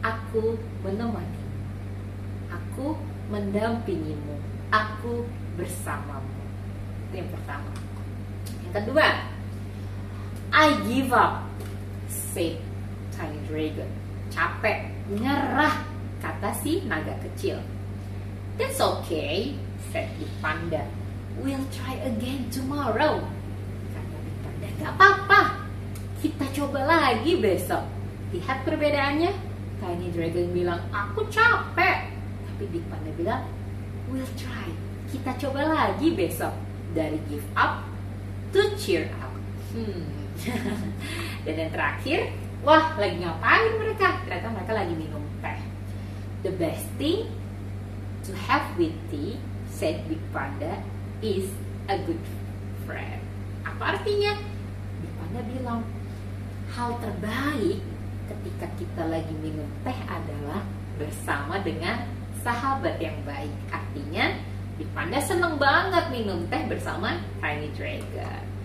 aku menemani, aku mendampingimu, aku bersamamu. Itu yang pertama. Yang kedua, I give up, said Tiny Dragon. Capek, nyerah, kata si naga kecil. That's okay, said Big Panda. We'll try again tomorrow. Kata Big Panda, gak apa-apa, kita coba lagi besok. Lihat perbedaannya. Tiny Dragon bilang, aku capek. Tapi Big Panda bilang, we'll try, kita coba lagi besok. Dari give up to cheer up. Dan yang terakhir, wah, lagi ngapain mereka? Ternyata mereka lagi minum teh. The best thing to have with tea, said Big Panda, is a good friend. Apa artinya? Big Panda bilang, hal terbaik ketika kita lagi minum teh adalah bersama dengan sahabat yang baik. Artinya Big Panda seneng banget minum teh bersama Tiny Dragon.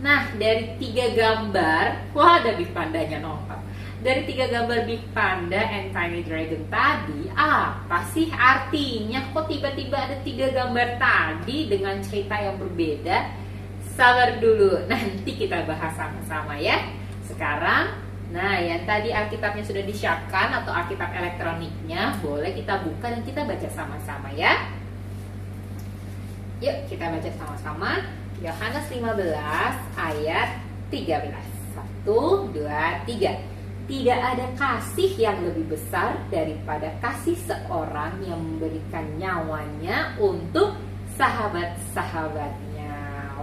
Nah, dari 3 gambar, wah, ada Big Pandanya nongol. Dari 3 gambar Big Panda and Tiny Dragon tadi, apa sih artinya? Kok tiba-tiba ada 3 gambar tadi dengan cerita yang berbeda? Sabar dulu, nanti kita bahas sama-sama ya. Sekarang, nah, yang tadi Alkitabnya sudah disiapkan atau Alkitab elektroniknya, boleh kita buka dan kita baca sama-sama ya. Yuk, kita baca sama-sama. Yohanes 15 ayat 13. 1, 2, 3. Tidak ada kasih yang lebih besar daripada kasih seorang yang memberikan nyawanya untuk sahabat-sahabatnya.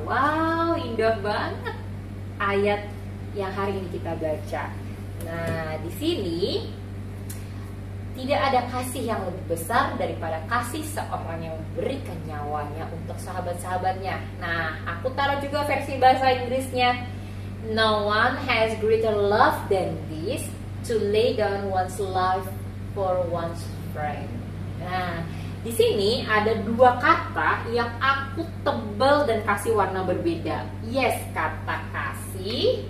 Wow, indah banget ayat yang hari ini kita baca. Nah, di sini tidak ada kasih yang lebih besar daripada kasih seorang yang memberikan nyawanya untuk sahabat-sahabatnya. Nah, aku taruh juga versi bahasa Inggrisnya. No one has greater love than this, to lay down one's life for one's friend. Nah, di sini ada 2 kata yang aku tebal dan kasih warna berbeda. Yes, kata kasih,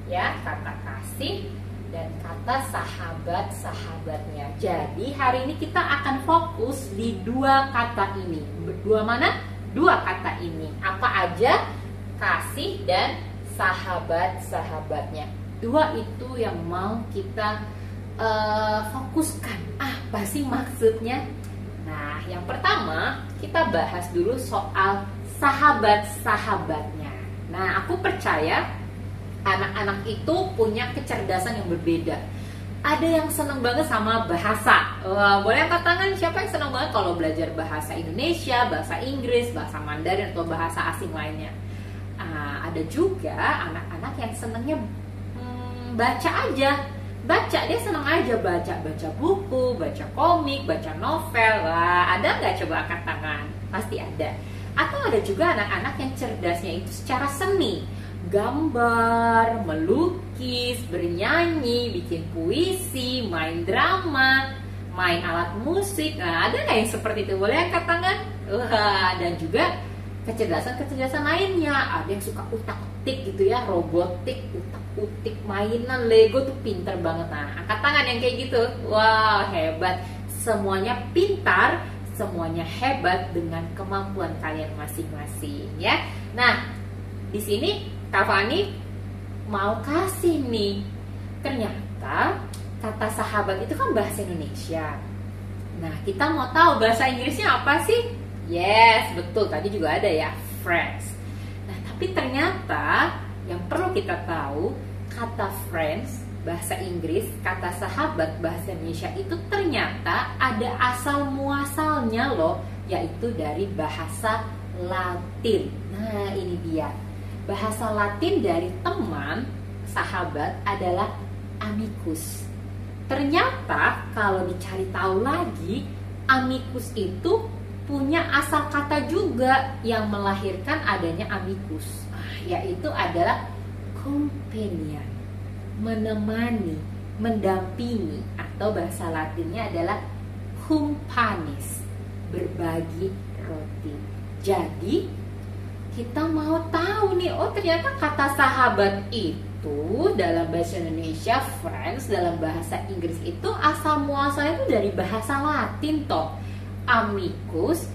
ya, kata kasih, dan kata sahabat-sahabatnya. Jadi hari ini kita akan fokus di 2 kata ini. 2 mana? 2 kata ini. Apa aja? Kasih dan sahabat-sahabatnya. 2 itu yang mau kita fokuskan. Apa sih maksudnya? Nah, yang pertama kita bahas dulu soal sahabat-sahabatnya. Nah, aku percaya anak-anak itu punya kecerdasan yang berbeda. Ada yang seneng banget sama bahasa. Boleh angkat tangan siapa yang seneng banget kalau belajar bahasa Indonesia, bahasa Inggris, bahasa Mandarin, atau bahasa asing lainnya. Ada juga anak-anak yang senengnya baca aja. Baca, dia seneng aja baca buku, baca komik, baca novel. Ada nggak, coba angkat tangan? Pasti ada. Atau ada juga anak-anak yang cerdasnya itu secara seni, gambar, melukis, bernyanyi, bikin puisi, main drama, main alat musik. Nah, ada nggak yang seperti itu? Boleh angkat tangan? Dan juga kecerdasan lainnya. Ada yang suka utak-utik gitu ya, robotik, utak-utik, mainan, Lego tuh pinter banget. Nah, angkat tangan yang kayak gitu. Wah, hebat. Semuanya pintar, semuanya hebat dengan kemampuan kalian masing-masing ya. Nah, di sini Kak Fani mau kasih nih. Ternyata kata sahabat itu kan bahasa Indonesia. Nah, kita mau tahu bahasa Inggrisnya apa sih? Yes, betul. Tadi juga ada ya, friends. Nah, tapi ternyata yang perlu kita tahu, kata friends, bahasa Inggris, kata sahabat, bahasa Indonesia itu ternyata ada asal muasalnya loh, yaitu dari bahasa Latin. Nah, ini dia. Bahasa Latin dari teman, sahabat adalah amicus. Ternyata kalau dicari tahu lagi, amicus itu punya asal kata juga yang melahirkan adanya amicus, yaitu adalah companion, menemani, mendampingi, atau bahasa Latinnya adalah cumpanis, berbagi roti. Jadi kita mau tahu nih, oh ternyata kata sahabat itu dalam bahasa Indonesia friends, dalam bahasa Inggris itu asal muasalnya itu dari bahasa Latin toh. Amicus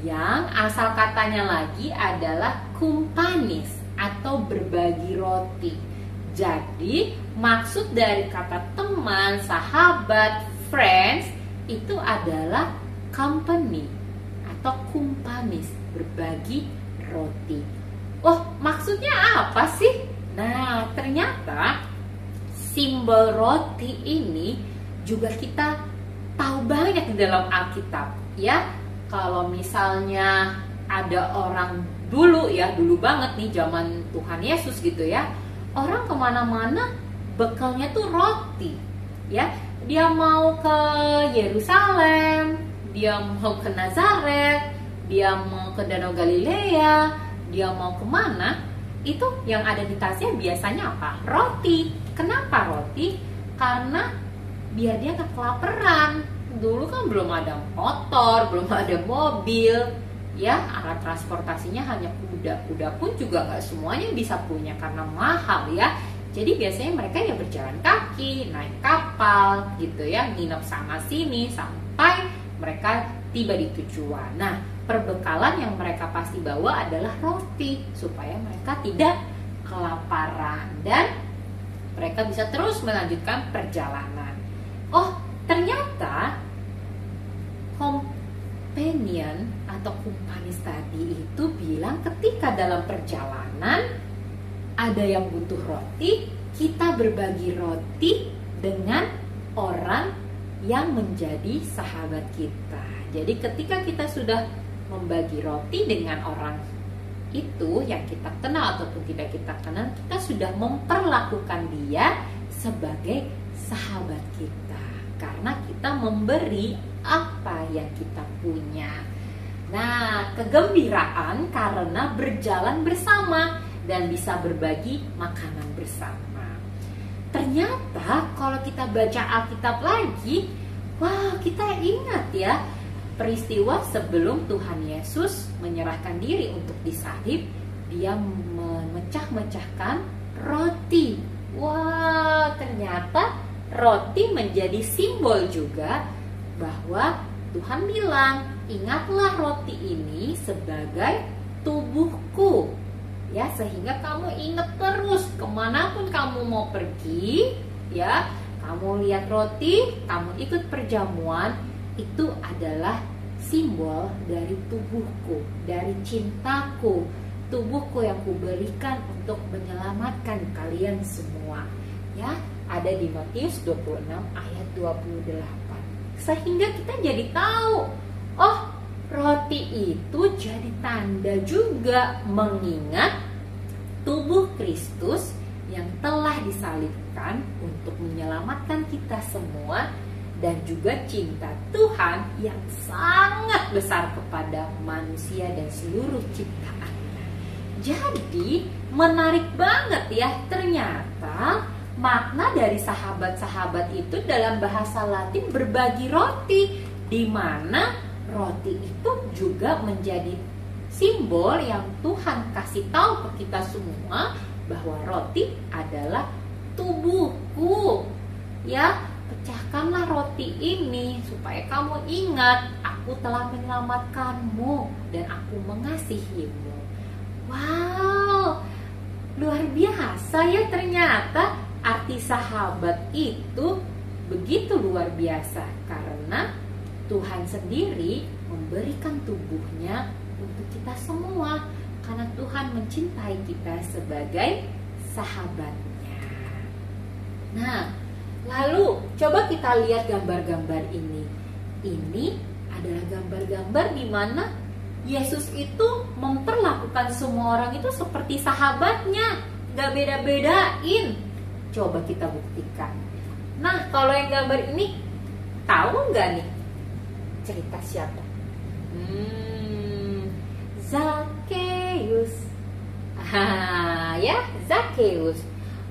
yang asal katanya lagi adalah cumpanis atau berbagi roti. Jadi maksud dari kata teman, sahabat, friends itu adalah company atau cumpanis, berbagi roti. Oh, maksudnya apa sih? Nah, ternyata simbol roti ini juga kita tahu banyak di dalam Alkitab. Ya, kalau misalnya ada orang dulu ya, dulu banget nih zaman Tuhan Yesus gitu ya, orang kemana-mana bekalnya tuh roti ya. Dia mau ke Yerusalem, dia mau ke Nazaret, dia mau ke Danau Galilea, dia mau kemana, itu yang ada di tasnya biasanya apa? Roti. Kenapa roti? Karena biar dia gak kelaparan. Dulu kan belum ada motor, belum ada mobil, ya alat transportasinya hanya kuda. Kuda pun juga nggak semuanya bisa punya karena mahal ya. Jadi biasanya mereka ya berjalan kaki, naik kapal gitu ya, nginep sana sini sampai mereka tiba di tujuan. Nah, perbekalan yang mereka pasti bawa adalah roti supaya mereka tidak kelaparan dan mereka bisa terus melanjutkan perjalanan. Oh, ternyata companion atau kumpanis tadi itu bilang ketika dalam perjalanan ada yang butuh roti, kita berbagi roti dengan orang yang menjadi sahabat kita. Jadi ketika kita sudah membagi roti dengan orang itu yang kita kenal ataupun tidak kita kenal, kita sudah memperlakukan dia sebagai sahabat kita karena kita memberi apa yang kita punya. Nah, kegembiraan karena berjalan bersama dan bisa berbagi makanan bersama. Ternyata kalau kita baca Alkitab lagi, wah, kita ingat ya peristiwa sebelum Tuhan Yesus menyerahkan diri untuk disalib, dia memecah-mecahkan roti. Wah, ternyata roti menjadi simbol juga bahwa Tuhan bilang, ingatlah roti ini sebagai tubuhku. Ya, sehingga kamu ingat terus kemanapun kamu mau pergi, ya, kamu lihat roti, kamu ikut perjamuan, itu adalah simbol dari tubuhku, dari cintaku, tubuhku yang kuberikan untuk menyelamatkan kalian semua. Ya, ada di Matius 26 ayat 28. Sehingga kita jadi tahu, oh, roti itu jadi tanda juga mengingat tubuh Kristus yang telah disalibkan untuk menyelamatkan kita semua dan juga cinta Tuhan yang sangat besar kepada manusia dan seluruh ciptaannya. Jadi menarik banget ya, ternyata makna dari sahabat-sahabat itu dalam bahasa Latin berbagi roti, di mana roti itu juga menjadi simbol yang Tuhan kasih tahu ke kita semua bahwa roti adalah tubuhku. Ya, pecahkanlah roti ini supaya kamu ingat aku telah menyelamatkanmu dan aku mengasihimu. Wow, luar biasa ya, ternyata arti sahabat itu begitu luar biasa karena Tuhan sendiri memberikan tubuhnya untuk kita semua karena Tuhan mencintai kita sebagai sahabatnya. Nah, lalu coba kita lihat gambar-gambar ini. Ini adalah gambar-gambar di mana Yesus itu memperlakukan semua orang itu seperti sahabatnya, gak beda-bedain. Coba kita buktikan. Nah, kalau yang gambar ini, tahu nggak nih cerita siapa? Zakheus. Ya, Zakheus.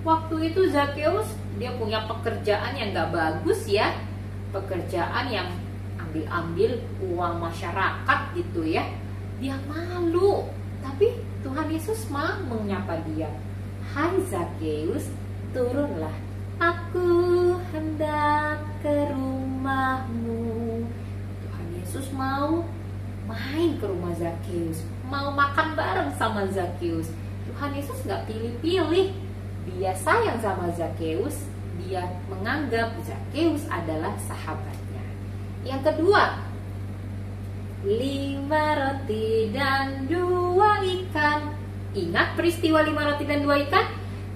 Waktu itu Zakheus dia punya pekerjaan yang gak bagus ya, pekerjaan yang ambil uang masyarakat gitu ya. Dia malu, tapi Tuhan Yesus malah menyapa dia. Hai Zakheus, turunlah, aku hendak ke rumahmu. Tuhan Yesus mau main ke rumah Zakheus, mau makan bareng sama Zakheus. Tuhan Yesus gak pilih-pilih, dia sayang sama Zakheus, dia menganggap Zakheus adalah sahabatnya. Yang kedua, 5 roti dan 2 ikan. Ingat peristiwa 5 roti dan 2 ikan?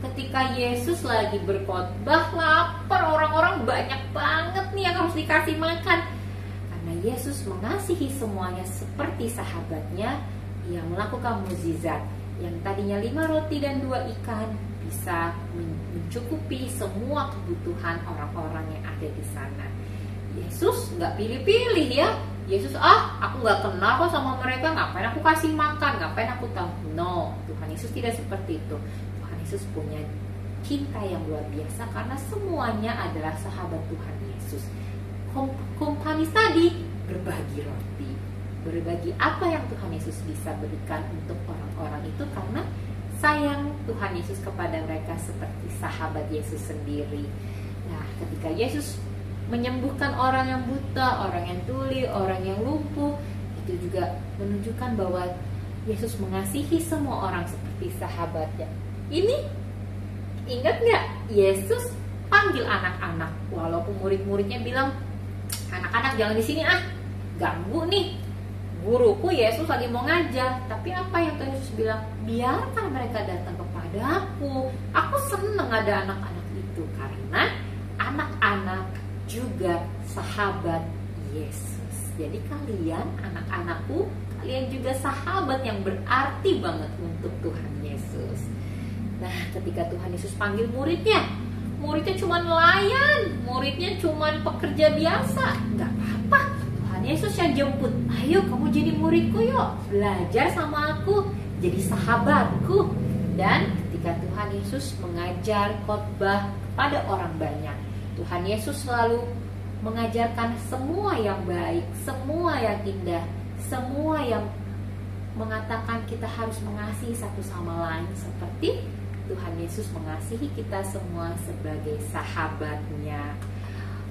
Ketika Yesus lagi berkhotbah, lapar, orang-orang banyak banget nih yang harus dikasih makan. Karena Yesus mengasihi semuanya seperti sahabatnya, ia melakukan mukjizat. Yang tadinya 5 roti dan 2 ikan bisa mencukupi semua kebutuhan orang-orang yang ada di sana. Yesus nggak pilih-pilih ya. Yesus, aku nggak kenal kok sama mereka, ngapain aku kasih makan, ngapain aku tahu. No, Tuhan Yesus tidak seperti itu. Tuhan Yesus punya cinta yang luar biasa karena semuanya adalah sahabat Tuhan Yesus. Kompanis tadi berbagi roti, berbagi apa yang Tuhan Yesus bisa berikan untuk orang-orang itu karena sayang Tuhan Yesus kepada mereka seperti sahabat Yesus sendiri. Nah, ketika Yesus menyembuhkan orang yang buta, orang yang tuli, orang yang lumpuh, itu juga menunjukkan bahwa Yesus mengasihi semua orang seperti sahabatnya. Ini ingat nggak? Yesus panggil anak-anak, walaupun murid-muridnya bilang, anak-anak jangan di sini ganggu nih, guruku Yesus lagi mau ngajar. Tapi apa yang Tuhan Yesus bilang? Biarkan mereka datang kepadaku. Aku senang ada anak-anak itu karena anak-anak juga sahabat Yesus. Jadi kalian anak-anakku, kalian juga sahabat yang berarti banget untuk Tuhan Yesus. Nah, ketika Tuhan Yesus panggil muridnya cuma nelayan, muridnya cuma pekerja biasa, nggak apa-apa. Tuhan Yesus yang jemput, ayo kamu jadi muridku yuk, belajar sama aku, jadi sahabatku. Dan ketika Tuhan Yesus mengajar khotbah kepada orang banyak, Tuhan Yesus selalu mengajarkan semua yang baik, semua yang indah, semua yang mengatakan kita harus mengasihi satu sama lain seperti Tuhan Yesus mengasihi kita semua sebagai sahabatnya.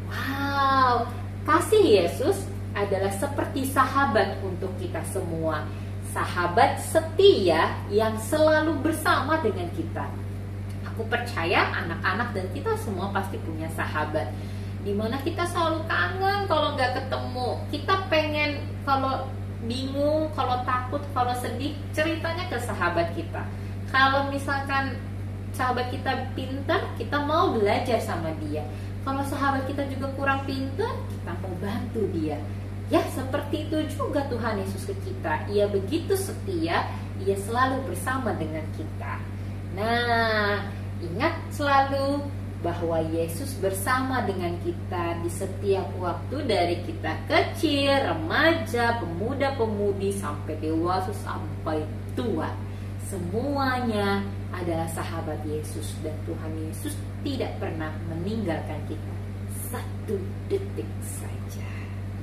Wow, kasih Yesus adalah seperti sahabat untuk kita semua. Sahabat setia yang selalu bersama dengan kita. Aku percaya anak-anak dan kita semua pasti punya sahabat, dimana kita selalu kangen kalau nggak ketemu. Kita pengen, kalau bingung, kalau takut, kalau sedih, ceritanya ke sahabat kita. Kalau misalkan sahabat kita pintar, kita mau belajar sama dia. Kalau sahabat kita juga kurang pintar, kita mau bantu dia. Ya, seperti itu juga Tuhan Yesus ke kita. Ia begitu setia, ia selalu bersama dengan kita. Nah, ingat selalu bahwa Yesus bersama dengan kita di setiap waktu, dari kita kecil, remaja, pemuda-pemudi, sampai dewasa, sampai tua. Semuanya adalah sahabat Yesus, dan Tuhan Yesus tidak pernah meninggalkan kita satu detik saja.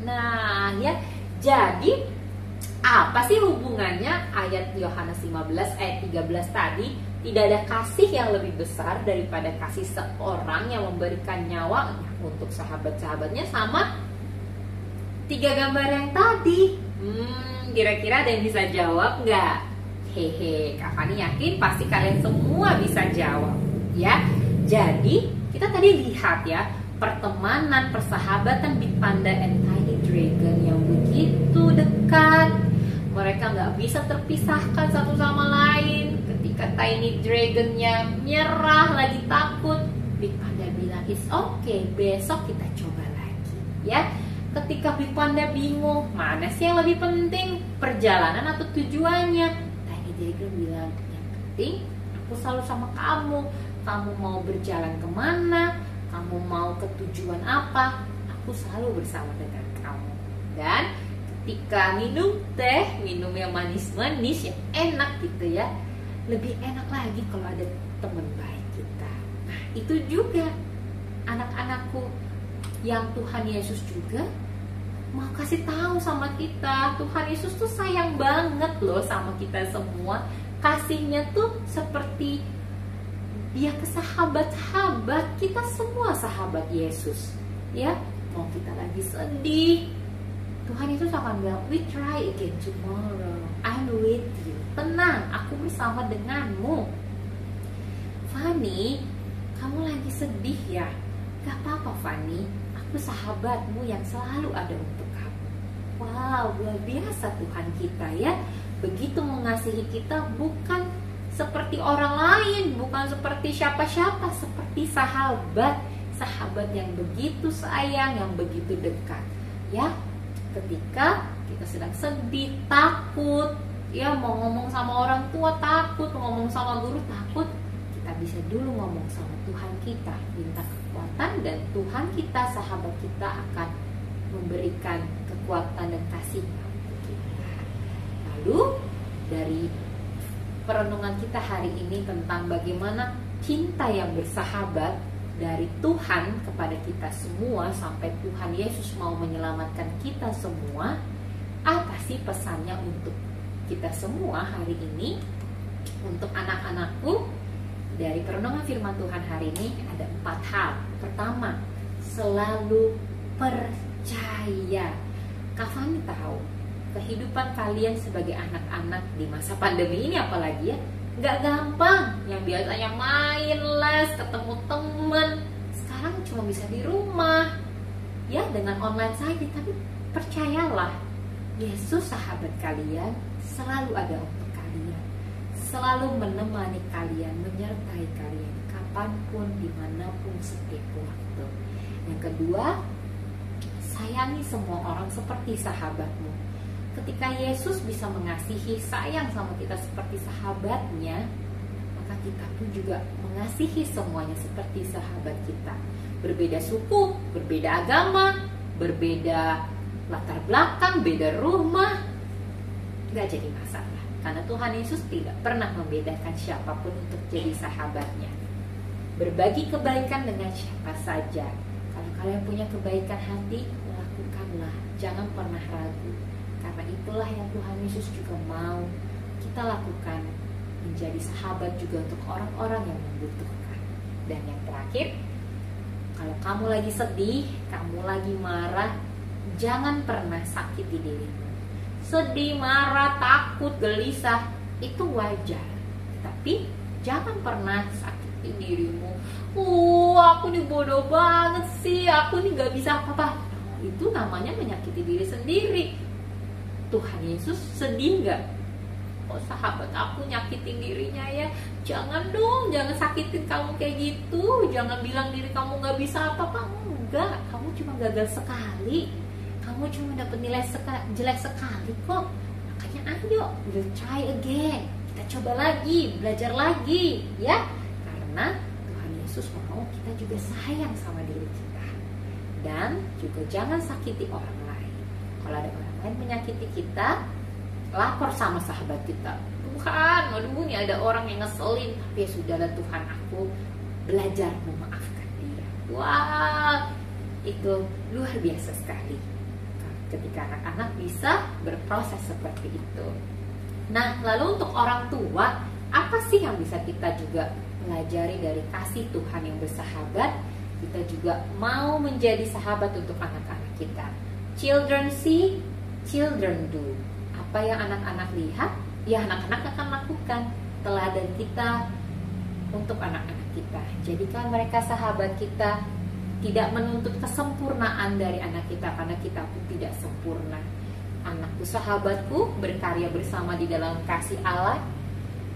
Nah ya, jadi Apa sih hubungannya ayat Yohanes 15 ayat 13 tadi? Tidak ada kasih yang lebih besar daripada kasih seorang yang memberikan nyawa untuk sahabat-sahabatnya, sama 3 gambar yang tadi. Kira-kira ada yang bisa jawab nggak? Hehe, Kak Fani yakin pasti kalian semua bisa jawab ya. Jadi kita tadi lihat ya, pertemanan, persahabatan Big Panda and Tiny Dragon yang begitu dekat. Mereka nggak bisa terpisahkan satu sama lain. Ketika Tiny Dragonnya menyerah, lagi takut, Big Panda bilang it's okay, besok kita coba lagi ya. Ketika Big Panda bingung, mana sih yang lebih penting, perjalanan atau tujuannya, Tiny Dragon bilang, yang penting aku selalu sama kamu. Kamu mau berjalan kemana, kamu mau ke tujuan apa, aku selalu bersama dengan kamu. Dan ketika minum teh, minum yang manis-manis, yang enak gitu ya, lebih enak lagi kalau ada teman baik kita. Nah itu juga anak-anakku yang Tuhan Yesus juga mau kasih tahu sama kita. Tuhan Yesus tuh sayang banget loh sama kita semua. Kasihnya tuh seperti Dia ke sahabat-sahabat. Kita semua sahabat Yesus ya. Mau kita lagi sedih, Tuhan Yesus akan bilang, we try again tomorrow, I'm with you. Tenang, aku bersama denganmu. Fani, kamu lagi sedih ya? Gak apa-apa Fani, aku sahabatmu yang selalu ada untuk kamu. Wow, luar biasa Tuhan kita ya. Begitu mengasihi kita, bukan seperti orang lain, bukan seperti siapa-siapa, seperti sahabat. Sahabat yang begitu sayang, yang begitu dekat ya. Ketika kita sedang sedih, takut ya, mau ngomong sama orang tua takut, ngomong sama guru takut, kita bisa dulu ngomong sama Tuhan kita, minta kekuatan, dan Tuhan kita, sahabat kita akan memberikan kekuatan dan kasih-Nya. Lalu dari perenungan kita hari ini tentang bagaimana cinta yang bersahabat dari Tuhan kepada kita semua sampai Tuhan Yesus mau menyelamatkan kita semua. Apa sih pesannya untuk kita semua hari ini? Untuk anak-anakku, dari perenungan firman Tuhan hari ini ada 4 hal. Pertama, selalu percaya. Kak Fani tahu kehidupan kalian sebagai anak-anak di masa pandemi ini apalagi ya, nggak gampang. Yang biasanya main, les, ketemu temen, sekarang cuma bisa di rumah ya, dengan online saja. Tapi percayalah, Yesus sahabat kalian selalu ada untuk kalian, selalu menemani kalian, menyertai kalian kapanpun, dimanapun, setiap waktu. Yang kedua, sayangi semua orang seperti sahabatmu. Ketika Yesus bisa mengasihi, sayang sama kita seperti sahabatnya, maka kita pun juga mengasihi semuanya seperti sahabat kita. Berbeda suku, berbeda agama, berbeda latar belakang, beda rumah, gak jadi masalah. Karena Tuhan Yesus tidak pernah membedakan siapapun untuk jadi sahabatnya. Berbagi kebaikan dengan siapa saja. Kalau kalian punya kebaikan hati, lakukanlah, jangan pernah ragu. Karena itulah yang Tuhan Yesus juga mau kita lakukan, menjadi sahabat juga untuk orang-orang yang membutuhkan. Dan yang terakhir, kalau kamu lagi sedih, kamu lagi marah, jangan pernah sakiti dirimu. Sedih, marah, takut, gelisah, itu wajar. Tapi jangan pernah sakiti dirimu. Aku nih bodoh banget sih, aku nih gak bisa apa-apa. Itu namanya menyakiti diri sendiri. Tuhan Yesus sedih gak? Oh sahabat aku nyakitin dirinya ya. Jangan dong, jangan sakitin kamu kayak gitu. Jangan bilang diri kamu gak bisa apa-apa. Enggak, kamu cuma gagal sekali. Kamu cuma dapat nilai jelek sekali kok. Makanya ayo, we'll try again. Kita coba lagi, belajar lagi ya. Karena Tuhan Yesus mau kita juga sayang sama diri kita. Dan juga jangan sakiti orang lain. Kalau ada orang lain menyakiti kita, lapor sama sahabat kita. Tuhan, aduh nih ada orang yang ngeselin. Tapi ya sudahlah Tuhan, aku belajar memaafkan dia. Wah, itu luar biasa sekali. ketika anak-anak bisa berproses seperti itu. Nah, lalu untuk orang tua, apa sih yang bisa kita juga pelajari dari kasih Tuhan yang bersahabat? Kita juga mau menjadi sahabat untuk anak-anak kita. Children see, children do. Apa yang anak-anak lihat, ya anak-anak akan lakukan. Teladan kita untuk anak-anak kita. Jadikan mereka sahabat kita. Tidak menuntut kesempurnaan dari anak kita, karena kita pun tidak sempurna. Anakku sahabatku, berkarya bersama di dalam kasih Allah.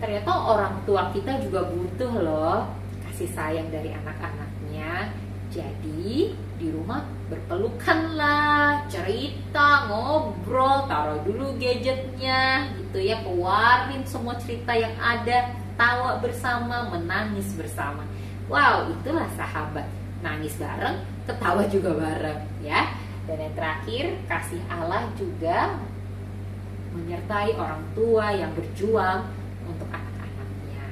Ternyata orang tua kita juga butuh loh kasih sayang dari anak-anaknya. Jadi di rumah berpelukanlah, cerita, ngobrol, taruh dulu gadgetnya gitu ya, keluarin semua cerita yang ada, tawa bersama, menangis bersama. Wow, itulah sahabat. Nangis bareng, ketawa juga bareng ya. Dan yang terakhir, kasih Allah juga menyertai orang tua yang berjuang untuk anak-anaknya.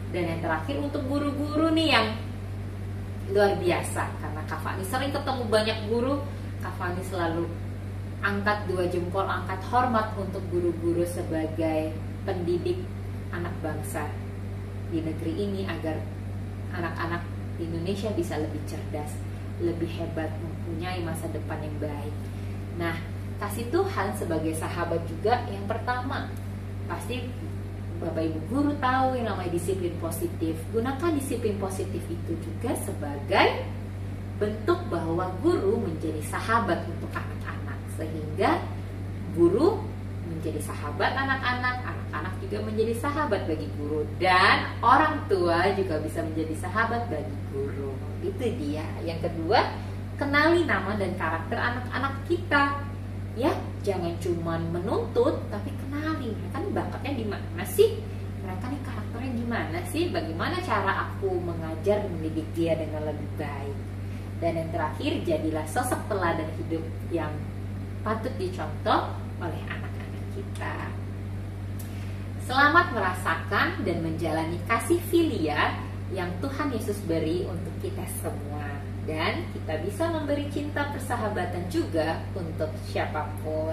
Dan yang terakhir untuk guru-guru nih yang luar biasa. Karena Kak Fani sering ketemu banyak guru, Kak Fani selalu angkat 2 jempol, angkat hormat untuk guru-guru sebagai pendidik anak bangsa di negeri ini, agar anak-anak di Indonesia bisa lebih cerdas, lebih hebat, mempunyai masa depan yang baik. Nah, kasih Tuhan sebagai sahabat juga yang pertama, pasti Bapak Ibu guru tahu yang namanya disiplin positif. Gunakan disiplin positif itu juga sebagai bentuk bahwa guru menjadi sahabat untuk anak-anak, sehingga guru menjadi sahabat anak-anak, anak-anak juga menjadi sahabat bagi guru, dan orang tua juga bisa menjadi sahabat bagi guru. Itu dia. Yang kedua, kenali nama dan karakter anak-anak kita. Ya, jangan cuma menuntut, tapi kenali mereka nih bakatnya di mana sih? Mereka nih karakternya gimana sih? Bagaimana cara aku mengajar dan mendidik dia dengan lebih baik? Dan yang terakhir, jadilah sosok teladan hidup yang patut dicontoh oleh anak-anak kita. Selamat merasakan dan menjalani kasih filia yang Tuhan Yesus beri untuk kita semua. Dan kita bisa memberi cinta persahabatan juga untuk siapapun.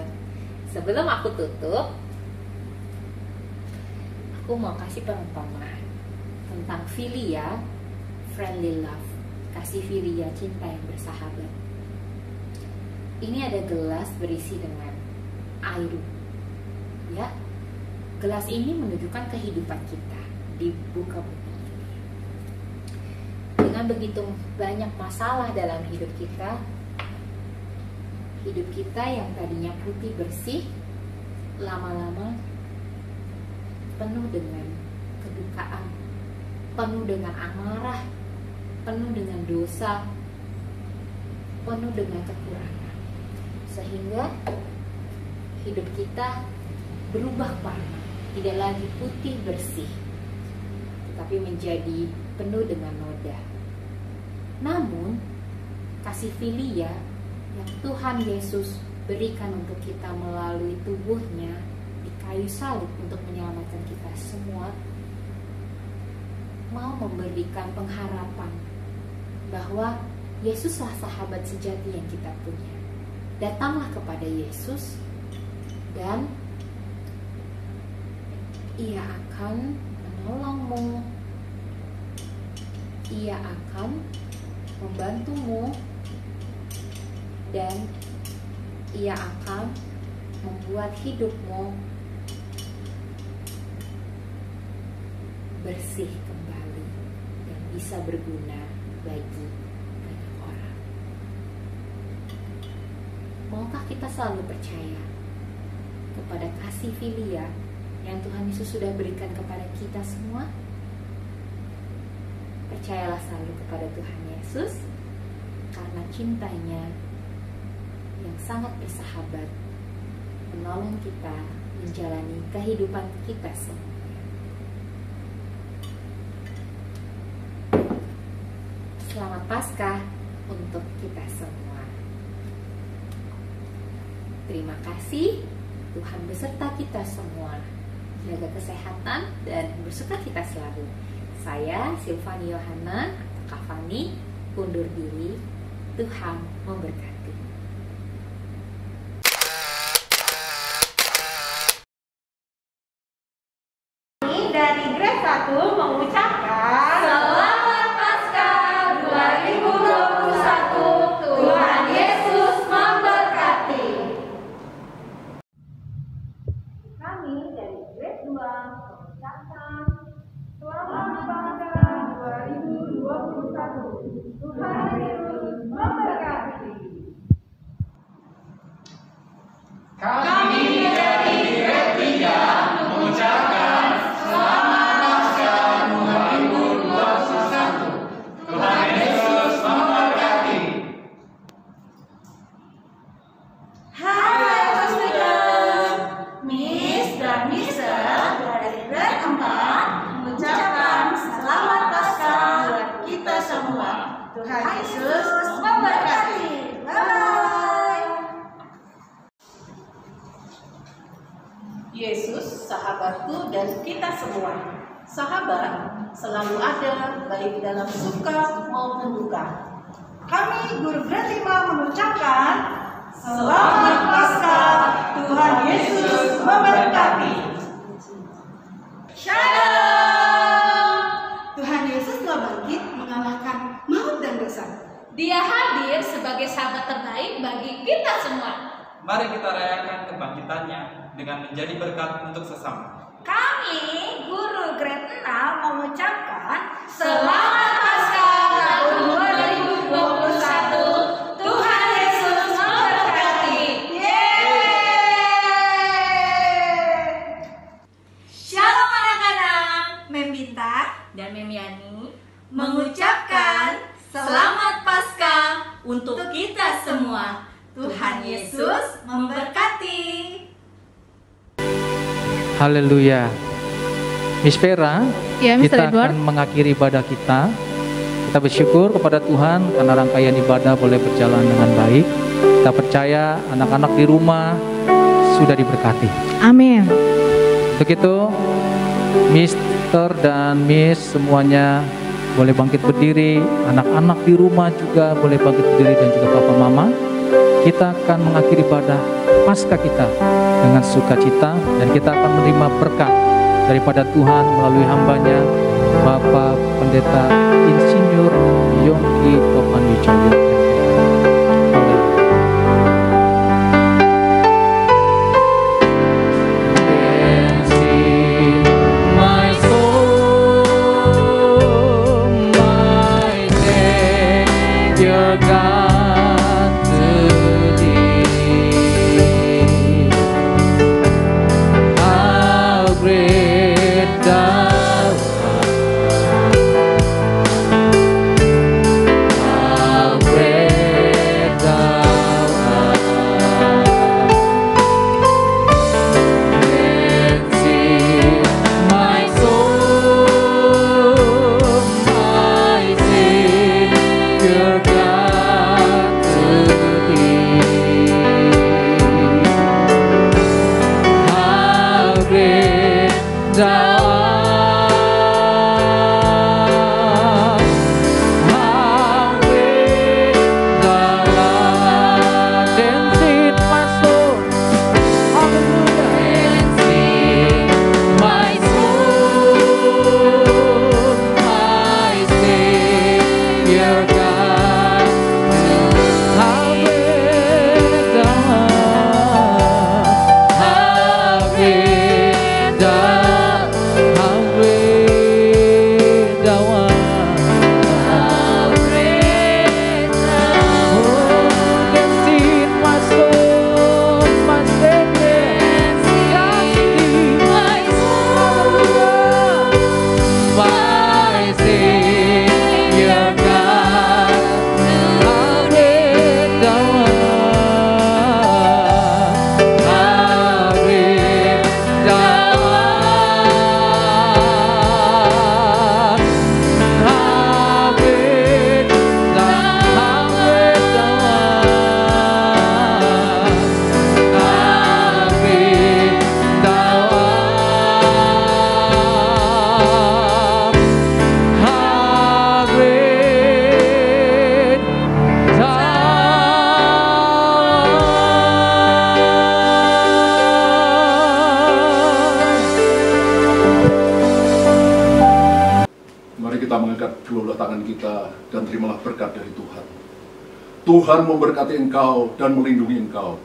Sebelum aku tutup, aku mau kasih perumpamaan tentang filia, friendly love, kasih filia, cinta yang bersahabat. Ini ada gelas berisi dengan air, ya. Gelas ini menunjukkan kehidupan kita di muka bumi. Dengan begitu banyak masalah dalam hidup kita yang tadinya putih bersih, lama-lama penuh dengan kedukaan, penuh dengan amarah, penuh dengan dosa, penuh dengan kekurangan, sehingga hidup kita berubah warna, tidak lagi putih bersih, tetapi menjadi penuh dengan noda. Namun, kasih filia yang Tuhan Yesus berikan untuk kita melalui tubuhnya di kayu salib untuk menyelamatkan kita semua, mau memberikan pengharapan bahwa Yesuslah sahabat sejati yang kita punya. Datanglah kepada Yesus dan Ia akan menolongmu, Ia akan membantumu, dan Ia akan membuat hidupmu bersih kembali dan bisa berguna bagi banyak orang. Maukah kita selalu percaya kepada kasih filia yang Tuhan Yesus sudah berikan kepada kita semua? Percayalah selalu kepada Tuhan Yesus, karena cintanya yang sangat bersahabat menolong kita menjalani kehidupan kita semuanya. Selamat Paskah untuk kita semua. Terima kasih, Tuhan beserta kita semua. Jaga kesehatan dan bersukacita selalu. Saya Silvani Yohana, Kak Fani, undur diri. Tuhan memberkati. dari Grade 1 mengucapkan Selamat Paskah 2021. Tuhan Yesus memberkati. Kami dari Grade 2 mengucapkan Selamat Paskah 2021. Tuhan Yesus memberkati. Kami dari Grade 3 mengucapkan Selamat Paskah 2021. Tuhan Yesus memberkati. Hai student, Miss dan Mister dari Grade 4 mengucapkan Selamat Paskah buat kita semua. Tuhan Yesus memberkati. Bye. Yesus, sahabatku dan kita semua. Sahabat selalu ada baik dalam suka maupun duka. Kami guru Grade 5 mengucapkan Selamat Paskah, Tuhan Yesus memberkati. Shalom. Tuhan Yesus telah bangkit mengalahkan maut dan dosa. Dia hadir sebagai sahabat terbaik bagi kita semua. Mari kita rayakan kebangkitannya dengan menjadi berkat untuk sesama. Kami guru Grade 6 mengucapkan Selamat Paskah tahun 2021. Tuhan Yesus memberkati. Shalom anak-anak, Mem Binta dan Mem Yani mengucapkan Selamat Paskah untuk kita semua. Tuhan Yesus memberkati. Haleluya. Miss Vera, Ya, Mr. kita Edward. akan mengakhiri ibadah kita. Kita bersyukur kepada Tuhan karena rangkaian ibadah boleh berjalan dengan baik. Kita percaya anak-anak di rumah sudah diberkati. Amin. Untuk itu, Mister dan Miss semuanya boleh bangkit berdiri. Anak-anak di rumah juga boleh bangkit berdiri dan juga Papa Mama. Kita akan mengakhiri ibadah Paskah kita dengan sukacita dan kita akan menerima berkat daripada Tuhan melalui hambanya Bapak Pendeta Insinyur Yongki Topan Wijoyo. angkat kedua tangan kita dan terimalah berkat dari Tuhan. Tuhan memberkati engkau dan melindungi engkau.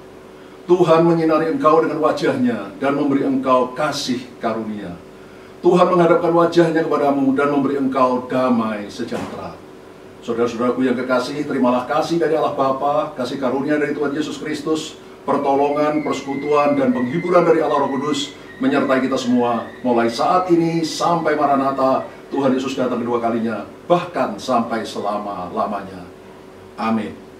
Tuhan menyinari engkau dengan wajahnya dan memberi engkau kasih karunia. Tuhan menghadapkan wajahnya kepadamu dan memberi engkau damai sejahtera. Saudara-saudaraku yang kekasih, terimalah kasih dari Allah Bapa, kasih karunia dari Tuhan Yesus Kristus, pertolongan, persekutuan, dan penghiburan dari Allah Roh Kudus menyertai kita semua mulai saat ini sampai Maranatha Tuhan Yesus datang kedua kalinya, bahkan sampai selama-lamanya. Amin.